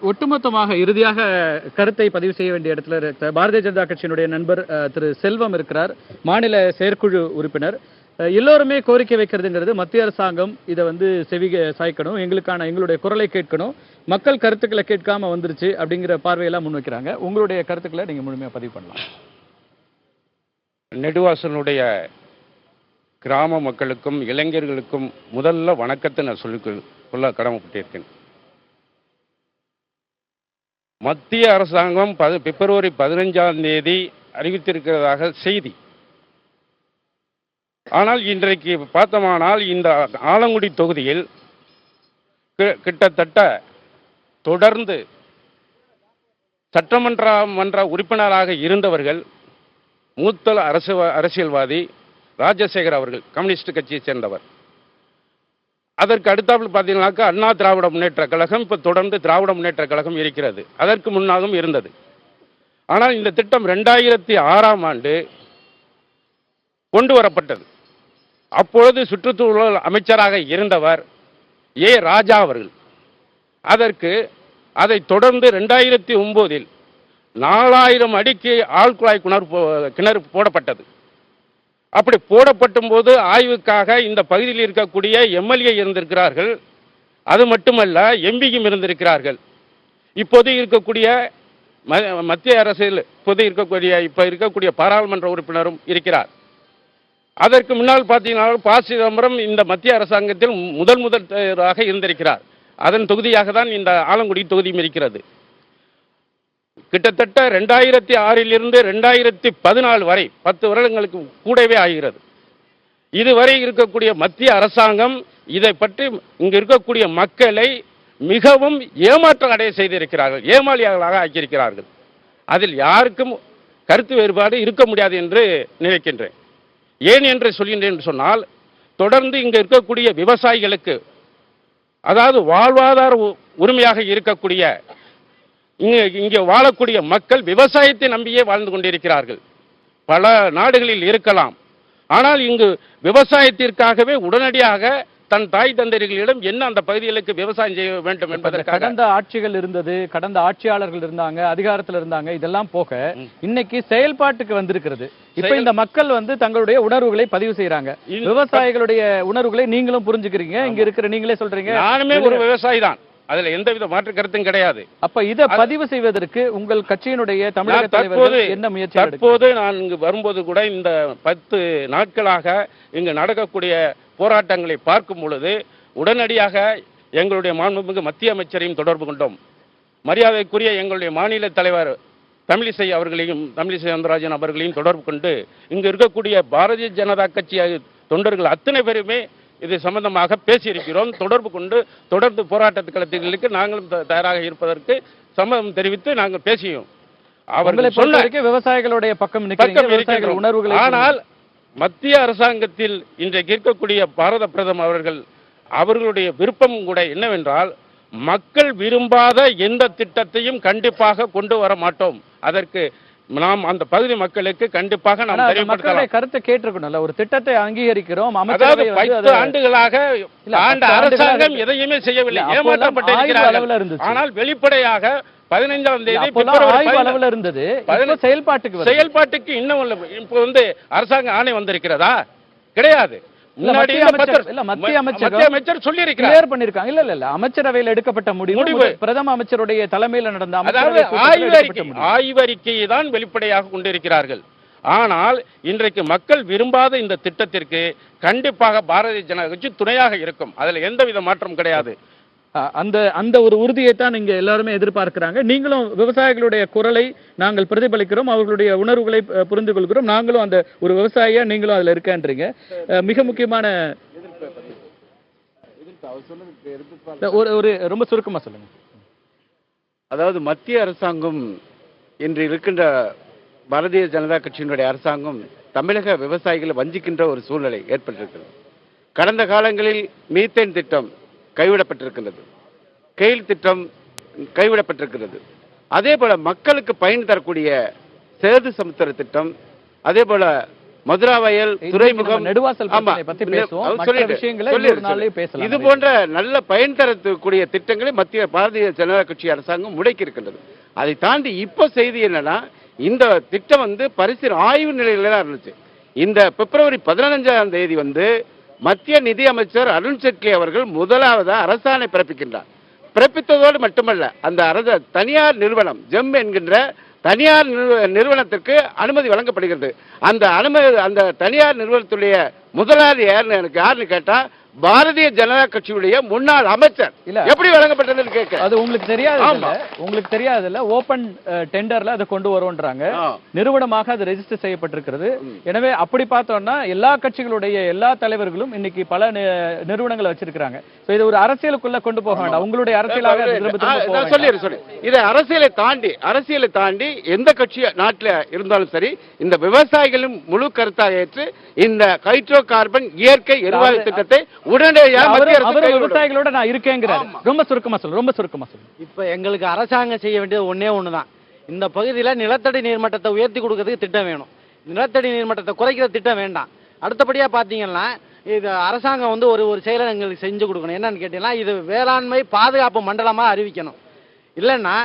Speaker 3: ஒட்டுமொத்தமாக இறுதியாக கருத்தை பதிவு செய்ய வேண்டிய இடத்துல பாரதிய ஜனதா கட்சியினுடைய நண்பர் திரு செல்வம் இருக்கிறார், மாநில செயற்குழு உறுப்பினர். எல்லோருமே கோரிக்கை வைக்கிறதுங்கிறது மத்திய அரசாங்கம் இதை வந்து சாய்க்கணும், எங்களுடைய குரலை கேட்கணும், மக்கள் கருத்துக்களை கேட்காம வந்துருச்சு அப்படிங்கிற பார்வையெல்லாம் முன்வைக்கிறாங்க. உங்களுடைய கருத்துக்களை நீங்க முழுமையாக பதிவு பண்ணலாம்.
Speaker 10: நெடுவாசலுடைய கிராம மக்களுக்கும் இளைஞர்களுக்கும் முதல்ல வணக்கத்தை நான் சொல்ல கடமைப்பட்டிருக்கேன். மத்திய அரசாங்கம் பிப்ரவரி 15ஆம் தேதி அறிவித்திருக்கிறதாக செய்தி. ஆனால் இன்றைக்கு பார்த்தோமானால் இந்த ஆலங்குடி தொகுதியில் கிட்டத்தட்ட தொடர்ந்து சட்டமன்ற உறுப்பினராக இருந்தவர்கள் மூத்த அரசியல்வாதி ராஜசேகர் அவர்கள், கம்யூனிஸ்ட் கட்சியை சேர்ந்தவர். அதற்கு அடுத்தாப்பில் பார்த்தீங்கன்னாக்கா அண்ணா திராவிட முன்னேற்ற கழகம், இப்போ தொடர்ந்து திராவிட முன்னேற்ற கழகம் இருக்கிறது. அதற்கு முன்னாகவும் இருந்தது. ஆனால் இந்த திட்டம் 2006ஆம் ஆண்டு கொண்டு வரப்பட்டது. அப்பொழுது சுற்றுச்சூழல் அமைச்சராக இருந்தவர் ராஜா அவர்கள். அதை தொடர்ந்து 2009இல் 4000 அடிக்கு ஆழ்குழாய் கிணறு போடப்பட்டது. அப்படி போடப்படும் போது ஆய்வுக்காக இந்த பகுதியில் இருக்கக்கூடிய எம்எல்ஏ இருந்திருக்கிறார்கள், அது மட்டுமல்ல எம்பியும் இருந்திருக்கிறார்கள். இப்போது இருக்கக்கூடிய மத்திய அரசில் இப்ப இருக்கக்கூடிய பாராளுமன்ற உறுப்பினரும் இருக்கிறார். அதற்கு முன்னால் பார்த்தீங்கன்னா ப. சிதம்பரம் இந்த மத்திய அரசாங்கத்தில் முதல்வராக இருந்திருக்கிறார். அதன் தொகுதியாக தான் இந்த ஆலங்குடி தொகுதியும் இருக்கிறது. கிட்டத்தட்ட 2006லிருந்து 2014 வரை 10 வருடங்களுக்கு கூடவே ஆகிறது. இதுவரை இருக்கக்கூடிய மத்திய அரசாங்கம் இதை பற்றி இங்கு இருக்கக்கூடிய மக்களை மிகவும் ஏமாற்றம் அடைய செய்திருக்கிறார்கள், ஏமாளிகளாக ஆக்கியிருக்கிறார்கள். அதில் யாருக்கும் கருத்து வேறுபாடு இருக்க முடியாது என்று நினைக்கின்றேன். ஏன் என்று சொல்கின்றேன் என்று சொன்னால், தொடர்ந்து இங்கு இருக்கக்கூடிய விவசாயிகளுக்கு, அதாவது வாழ்வாதார உரிமையாக இருக்கக்கூடிய இங்கே வாழக்கூடிய மக்கள் விவசாயத்தை நம்பியே வாழ்ந்து கொண்டிருக்கிறார்கள். பல நாடுகளில் இருக்கலாம், ஆனால் இங்கு விவசாயத்திற்காகவே உடனடியாக தன் தாய் தந்தையர்களிடம் என்ன அந்த பகுதிகளுக்கு விவசாயம் செய்ய வேண்டும் என்பதற்காக
Speaker 3: கடந்த ஆட்சிகள் இருந்தது, கடந்த ஆட்சியாளர்கள் இருந்தாங்க, அதிகாரத்தில் இருந்தாங்க. இதெல்லாம் போக இன்னைக்கு செயல்பாட்டுக்கு வந்திருக்கிறது. இப்ப இந்த மக்கள் வந்து தங்களுடைய உணர்வுகளை பதிவு செய்யறாங்க. விவசாயிகளுடைய உணர்வுகளை நீங்களும் புரிஞ்சுக்கிறீங்க, இங்க இருக்கிற நீங்களே சொல்றீங்க.
Speaker 10: நானுமே ஒரு விவசாயி தான், அதுல எந்தவித மாற்று கருத்தும் கிடையாது.
Speaker 3: அப்ப இதை பதிவு செய்வதற்கு உங்கள் கட்சியினுடைய தமிழக தலைவர் என்ன முயற்சி?
Speaker 10: தற்போது நான் இங்கு வரும்போது கூட இந்த 10 நாட்களாக இங்கு நடக்கக்கூடிய போராட்டங்களை பார்க்கும் பொழுது உடனடியாக எங்களுடைய மாண்புமிகு மத்திய அமைச்சரையும் தொடர்பு கொண்டோம். மரியாதைக்குரிய எங்களுடைய மாநில தலைவர்
Speaker 5: தமிழிசை சவுந்தரராஜன் அவர்களையும் தொடர்பு கொண்டு இங்கு இருக்கக்கூடிய பாரதிய ஜனதா கட்சி தொண்டர்கள் அத்தனை பேருமே இது சம்பந்தமாக பேசியிருக்கிறோம். தொடர்பு கொண்டு தொடர்ந்து போராட்ட களத்திற்கு நாங்களும் தயாராக இருப்பதற்கு சம்மதம் தெரிவித்து நாங்கள் பேசியோம். அவர்கள் சொல்ல
Speaker 3: விவசாயிகளுடைய பக்கம்
Speaker 5: உணர்வுகள். ஆனால் மத்திய அரசாங்கத்தில் இன்றைக்கு இருக்கக்கூடிய பாரத பிரதமர் அவர்களுடைய விருப்பம் கூட என்னவென்றால், மக்கள் விரும்பாத எந்த திட்டத்தையும் கண்டிப்பாக கொண்டு வர மாட்டோம். அதற்கு நாம் அந்த பகுதி மக்களுக்கு கண்டிப்பாக நாம் தெரிவிக்கலாம்.
Speaker 3: கருத்தை கேட்டிருக்கணும்ல. ஒரு திட்டத்தை அங்கீகரிக்கிறோம்.
Speaker 5: அதாவது 10 ஆண்டுகளாக அரசாங்கம் எதையுமே செய்யவில்லை, ஏமாற்றப்பட்டிருக்கிறார்கள். ஆனால் வெளிப்படையாக 15ஆம் தேதி
Speaker 3: அளவில் இருந்தது,
Speaker 5: செயல்பாட்டுக்கு இன்னும் இப்போ அரசாங்க ஆணை வந்திருக்கிறதா? கிடையாது.
Speaker 3: மத்திய அமைச்சர் சொல்லி பண்ணிருக்காங்க. இல்ல அமைச்சரவையில் எடுக்கப்பட்ட முடிவு பிரதம அமைச்சருடைய தலைமையில் நடந்த
Speaker 5: ஆய்வறிக்கையை தான் வெளிப்படையாக கொண்டிருக்கிறார்கள். ஆனால் இன்றைக்கு மக்கள் விரும்பாத இந்த திட்டத்திற்கு கண்டிப்பாக பாரதிய ஜனதா கட்சி துணையாக இருக்கும். அதுல எந்தவித மாற்றம் கிடையாது.
Speaker 3: அந்த ஒரு உறுதியை தான் இங்க எல்லாருமே எதிர்பார்க்கிறாங்க. நீங்களும் விவசாயிகளுடைய குரலை நாங்கள் பிரதிபலிக்கிறோம், அவர்களுடைய உணர்வுகளை புரிந்து கொள்கிறோம். நாங்களும் அந்த ஒரு விவசாயியா நீங்களும் அதுல இருக்கன்றீங்க. மிக முக்கியமான ஒரு ரொம்ப சுருக்கமா சொல்லுங்க.
Speaker 9: அதாவது மத்திய அரசாங்கம் இன்று இருக்கின்ற பாரதிய ஜனதா கட்சியினுடைய அரசாங்கம் தமிழக விவசாயிகளை வஞ்சிக்கின்ற ஒரு சூழ்நிலை ஏற்பட்டிருக்கிறது. கடந்த காலங்களில் மீத்தேன் திட்டம் கைவிடப்பட்டிருக்கிறது, கெயில் திட்டம் கைவிடப்பட்டிருக்கிறது. அதே போல மக்களுக்கு பயன் தரக்கூடிய சேது சமுத்திர திட்டம், அதே போல மதுராவயல் துறைமுகம், இது போன்ற நல்ல பயன் தரக்கூடிய திட்டங்களை மத்திய பாரதிய ஜனதா கட்சி அரசாங்கம் முடக்கி இருக்கின்றது. அதை தாண்டி இப்ப செய்தி என்னன்னா, இந்த திட்டம் பரிசீலனை ஆய்வு நிலையில தான் இருந்துச்சு. இந்த பிப்ரவரி 15ஆம் தேதி மத்திய நிதி அமைச்சர் அருண் ஜேட்லி அவர்கள் முதலாவது அரசாணை பிறப்பிக்கின்றார். பிறப்பித்ததோடு மட்டுமல்ல, அந்த தனியார் நிறுவனம் ஜெம் என்கின்ற தனியார் நிறுவனத்திற்கு அனுமதி வழங்கப்படுகிறது. அந்த தனியார் நிறுவனத்துடைய முதலாளி யாருன்னு கேட்டா பாரதிய ஜனதா கட்சியுடைய முன்னாள் அமைச்சர். எப்படி வழங்கப்பட்டதுன்னு கேட்க
Speaker 3: அது உங்களுக்கு தெரியாதுல்ல. ஓபன் டெண்டர்ல அதை கொண்டு வருவோன்றாங்க. நிறுவனமாக அது ரெஜிஸ்டர் செய்யப்பட்டிருக்கிறது. எனவே அப்படி பார்த்தோம்னா எல்லா கட்சிகளுடைய எல்லா தலைவர்களும் இன்னைக்கு பல நிறுவனங்களை வச்சிருக்காங்க. இது ஒரு அரசியலுக்குள்ள கொண்டு போக வேண்டாம். உங்களுடைய அரசியலாக
Speaker 9: சொல்லி இதை அரசியலை தாண்டி எந்த கட்சி நாட்டில் இருந்தாலும் சரி, இந்த விவசாயிகளும் முழு கருத்தாக ஏற்று இந்த ஹைட்ரோ கார்பன் இயற்கை எரிவாயு திட்டத்தை
Speaker 3: விவசாயிகளோட நான் இருக்கேங்கிறார். ரொம்ப சுருக்கமா சொல்லு.
Speaker 16: இப்ப எங்களுக்கு அரசாங்கம் செய்ய வேண்டியது ஒன்னே ஒண்ணுதான். இந்த பகுதியில நிலத்தடி நீர்மட்டத்தை உயர்த்தி கொடுக்கறதுக்கு திட்டம் வேணும். நிலத்தடி நீர்மட்டத்தை குறைக்கிற திட்டம் வேண்டாம். அடுத்தபடியா பாத்தீங்கன்னா, இது அரசாங்கம் ஒரு செயலை எங்களுக்கு செஞ்சு கொடுக்கணும். என்னன்னு கேட்டீங்கன்னா, இது வேளாண்மை பாதுகாப்பு மண்டலமா அறிவிக்கணும். இல்லைன்னா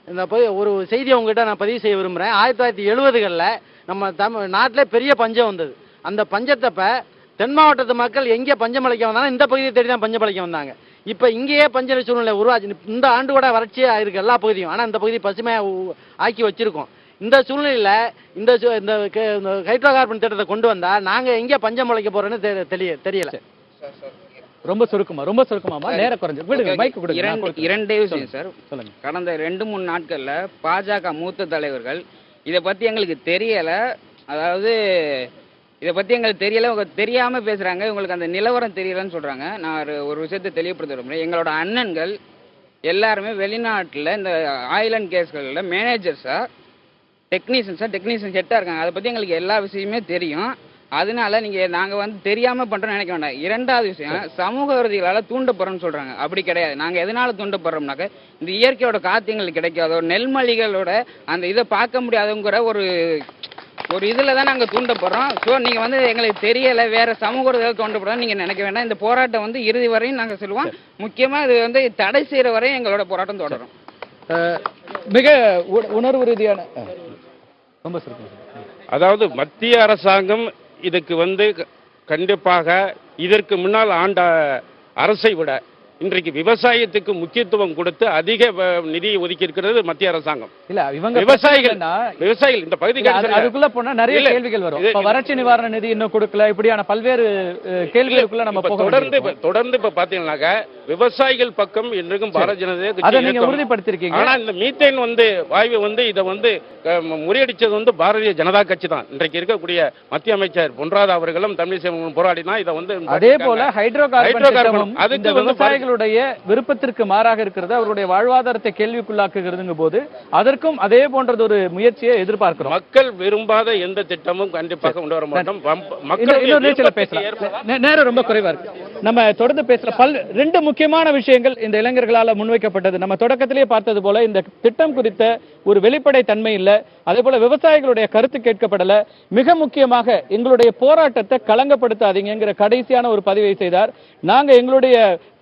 Speaker 16: இந்த ஒரு செய்தியை உங்ககிட்ட நான் பதிவு செய்ய விரும்புறேன். 1970களில் நம்ம நாட்டில் பெரிய பஞ்சம் வந்தது. அந்த பஞ்சத்தப்ப தென் மாவட்டத்து மக்கள் எங்கே பஞ்சம் அழைக்க வந்தாங்க, இந்த பகுதியை தேடி தான் பஞ்சம் அழைக்க வந்தாங்க. இப்போ இங்கேயே பஞ்ச சூழ்நிலை உருவாச்சு. இந்த ஆண்டு கூட வறட்சியாக இருக்குது எல்லா பகுதியும். ஆனால் இந்த பகுதி பசுமையாக ஆக்கி வச்சிருக்கோம். இந்த சூழ்நிலையில் இந்த ஹைட்ரோ கார்பன் திட்டத்தை கொண்டு வந்தால் நாங்கள் எங்கே பஞ்சம் அழைக்க போகிறோன்னு தெரியல.
Speaker 3: ரொம்ப சுருக்கமா நேர குறைஞ்சு விடுங்க, மைக் கொடுங்க.
Speaker 17: இரண்டே விஷயம் சார். சொல்லுங்க. கடந்த 2-3 நாட்களில் பாஜக மூத்த தலைவர்கள் இதை பற்றி எங்களுக்கு தெரியலை, அதாவது இதை பற்றி எங்களுக்கு தெரியலை, தெரியாமல் பேசுகிறாங்க, இவங்களுக்கு அந்த நிலவரம் தெரியலன்னு சொல்கிறாங்க. நான் ஒரு விஷயத்தை தெளிவுபடுத்த விரும்புகிறேன். எங்களோட அண்ணன்கள் எல்லாருமே வெளிநாட்டில் இந்த ஆயில் அண்ட் கேஸ்களில் மேனேஜர்ஸாக டெக்னீஷியன் ஹெட்டாக இருக்காங்க. அதை பற்றி எங்களுக்கு எல்லா விஷயமே தெரியும். அதனால நாங்கள் தெரியாமல் பண்ணுறோன்னு நினைக்க வேண்டாம். இரண்டாவது விஷயம், சமூக விரோதிகளால் தூண்டப்படுறோம்னு சொல்கிறாங்க. அப்படி கிடையாது. நாங்கள் எதனால் தூண்டப்படுறோம்னாக்க, இந்த இயற்கையோட காற்று எங்களுக்கு கிடைக்காதோ, நெல்மணிகளோட அந்த இதை பார்க்க முடியாதுங்கிற ஒரு இதில் தான் நாங்கள் தூண்டப்படுறோம். ஸோ நீங்கள் எங்களுக்கு தெரியலை, வேறு சமூக விரோதிகள் தூண்டப்படுறோம் நீங்கள் நினைக்க வேண்டாம். இந்த போராட்டம் இறுதி வரையும் நாங்கள் சொல்லுவோம். முக்கியமாக இது தடை செய்கிற வரையும் எங்களோட போராட்டம் தொடரும்.
Speaker 3: மிக உணர்வு ரீதியான ரொம்ப
Speaker 5: அதாவது மத்திய அரசாங்கம் இதுக்கு கண்டிப்பாக இதற்கு முன்னால் ஆண்ட அரசை விட இன்றைக்கு விவசாயத்துக்கு முக்கியத்துவம் கொடுத்து அதிக நிதியை ஒதுக்கி இருக்கிறது மத்திய அரசாங்கம்.
Speaker 3: இல்ல இவங்க
Speaker 5: விவசாயிகள் இந்த பகுதிக்கு
Speaker 3: அதுக்குள்ள போனா நிறைய கேள்விகள் வரும். இப்ப வறட்சி நிவாரண நிதி இன்னும் கொடுக்கல, இப்படியான பல்வேறு கேள்விகளுக்குள்ள நம்ம
Speaker 5: தொடர்ந்து இப்ப பாத்தீங்கன்னாக்க விவசாயிகள் பக்கம் இன்றைக்கும் பாரதிய ஜனதா
Speaker 3: அதை நீங்க உறுதிப்படுத்திருக்கீங்க.
Speaker 5: ஆனா இந்த மீத்தேன் வாயு இதை முறியடிச்சது பாரதிய ஜனதா கட்சி தான். இன்றைக்கு இருக்கக்கூடிய மத்திய அமைச்சர் பொன்ராதா அவர்களும் தமிழிசை போராடினா இதை
Speaker 3: அதே போல ஹைட்ரோ கார்பன் அதுக்கு விவசாயிகளுடைய விருப்பத்திற்கு மாறாக இருக்கிறது, அவருடைய வாழ்வாதாரத்தை கேள்விக்குள்ளாக்குகிறதுங்க போது அதற்கும் அதே போன்றது ஒரு முயற்சியை எதிர்பார்க்கிறோம்.
Speaker 5: மக்கள் விரும்பாத எந்த திட்டமும் கண்டிப்பாக கொண்டு வர மாட்டோம்.
Speaker 3: நேரம் ரொம்ப குறைவா இருக்கு, நம்ம தொடர்ந்து பேசல. ரெண்டு முக்கியமான விஷயங்கள் இந்த இளைஞர்களால் முன்வைக்கப்பட்டது. நம்ம தொடக்கத்திலேயே பார்த்தது போல இந்த திட்டம் குறித்த ஒரு வெளிப்படை தன்மை இல்லை, அதே போல விவசாயிகளுடைய கருத்து கேட்கப்படல. மிக முக்கியமாக எங்களுடைய போராட்டத்தை களங்கப்படுத்தாதீங்கிற கடைசியான ஒரு பதிவை செய்தார். நாங்க எங்களுடைய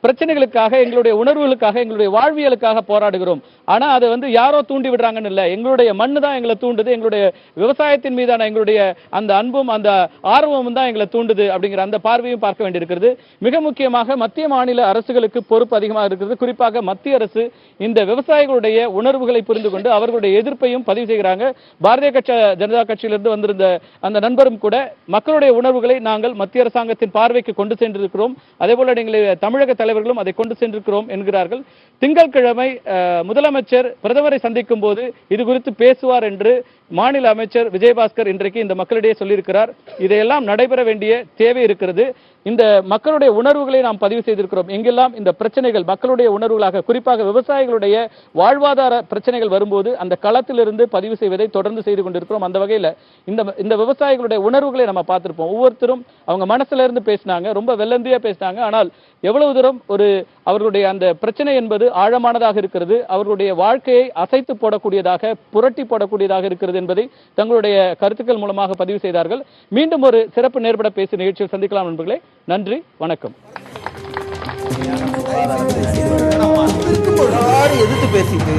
Speaker 3: பிரச்சனைகளுக்காக, எங்களுடைய உணர்வுகளுக்காக, எங்களுடைய வாழ்வியலுக்காக போராடுகிறோம். ஆனா அதை யாரோ தூண்டி விடுறாங்கன்னு இல்லை, எங்களுடைய மண்ணு தான் எங்களை தூண்டுது, எங்களுடைய விவசாயத்தின் மீதான எங்களுடைய அந்த அன்பும் அந்த ஆர்வமும் தான் எங்களை தூண்டுது அப்படிங்கிற அந்த பார்வையும் பார்க்க வேண்டியிருக்கிறது. மிக முக்கியமாக மத்திய மாநில அரசுகளுக்கு பொறுப்பு அதிகமாக இருக்கிறது. குறிப்பாக மத்திய அரசு இந்த விவசாயிகளுடைய உணர்வுகளை புரிந்து கொண்டு அவர்களுடைய எதிர்ப்பையும் பதிவு செய்கிறாங்க. பாரதிய ஜனதா கட்சியிலிருந்து வந்திருந்த அந்த நண்பரும் கூட மக்களுடைய உணர்வுகளை நாங்கள் மத்திய அரசாங்கத்தின் பார்வைக்கு கொண்டு சென்றிருக்கிறோம், அதே போல எங்களுடைய தமிழக தலைவர்களும் அதை கொண்டு சென்றிருக்கிறோம் என்கிறார்கள். திங்கட்கிழமை முதலமைச்சர் பிரதமரை சந்திக்கும் போது இது குறித்து பேசுவார் என்று மாநில அமைச்சர் விஜயபாஸ்கர் இன்றைக்கு இந்த மக்களிடையே சொல்லியிருக்கிறார். இதையெல்லாம் நடைபெற வேண்டிய தேவை இருக்கிறது. இந்த மக்களுடைய உணர்வுகளை நாம் பதிவு செய்திருக்கிறோம். எங்கெல்லாம் இந்த பிரச்சனைகள் மக்களுடைய உணர்வுகளாக, குறிப்பாக விவசாயிகளுடைய வாழ்வாதார பிரச்சனைகள் வரும்போது அந்த களத்திலிருந்து பதிவு செய்வதை தொடர்ந்து செய்து கொண்டிருக்கிறோம். அந்த வகையில் இந்த விவசாயிகளுடைய உணர்வுகளை நம்ம பார்த்திருப்போம். ஒவ்வொருத்தரும் அவங்க மனசுல இருந்து பேசினாங்க, ரொம்ப வெள்ளந்தியா பேசினாங்க. ஆனால் எவ்வளவு தூரம் அவர்களுடைய அந்த பிரச்சனை என்பது ஆழமானதாக இருக்கிறது, அவர்களுடைய வாழ்க்கையை அசைத்து போடக்கூடியதாக, புரட்டி போடக்கூடியதாக இருக்கிறது என்பதை தங்களுடைய கருத்துக்கள் மூலமாக பதிவு செய்தார்கள். மீண்டும் ஒரு சிறப்பு நேர்பட பேசி நிகழ்ச்சியில் சந்திக்கலாம் நண்பர்களே. நன்றி, வணக்கம்.
Speaker 18: எதிர்த்து பேசிட்டு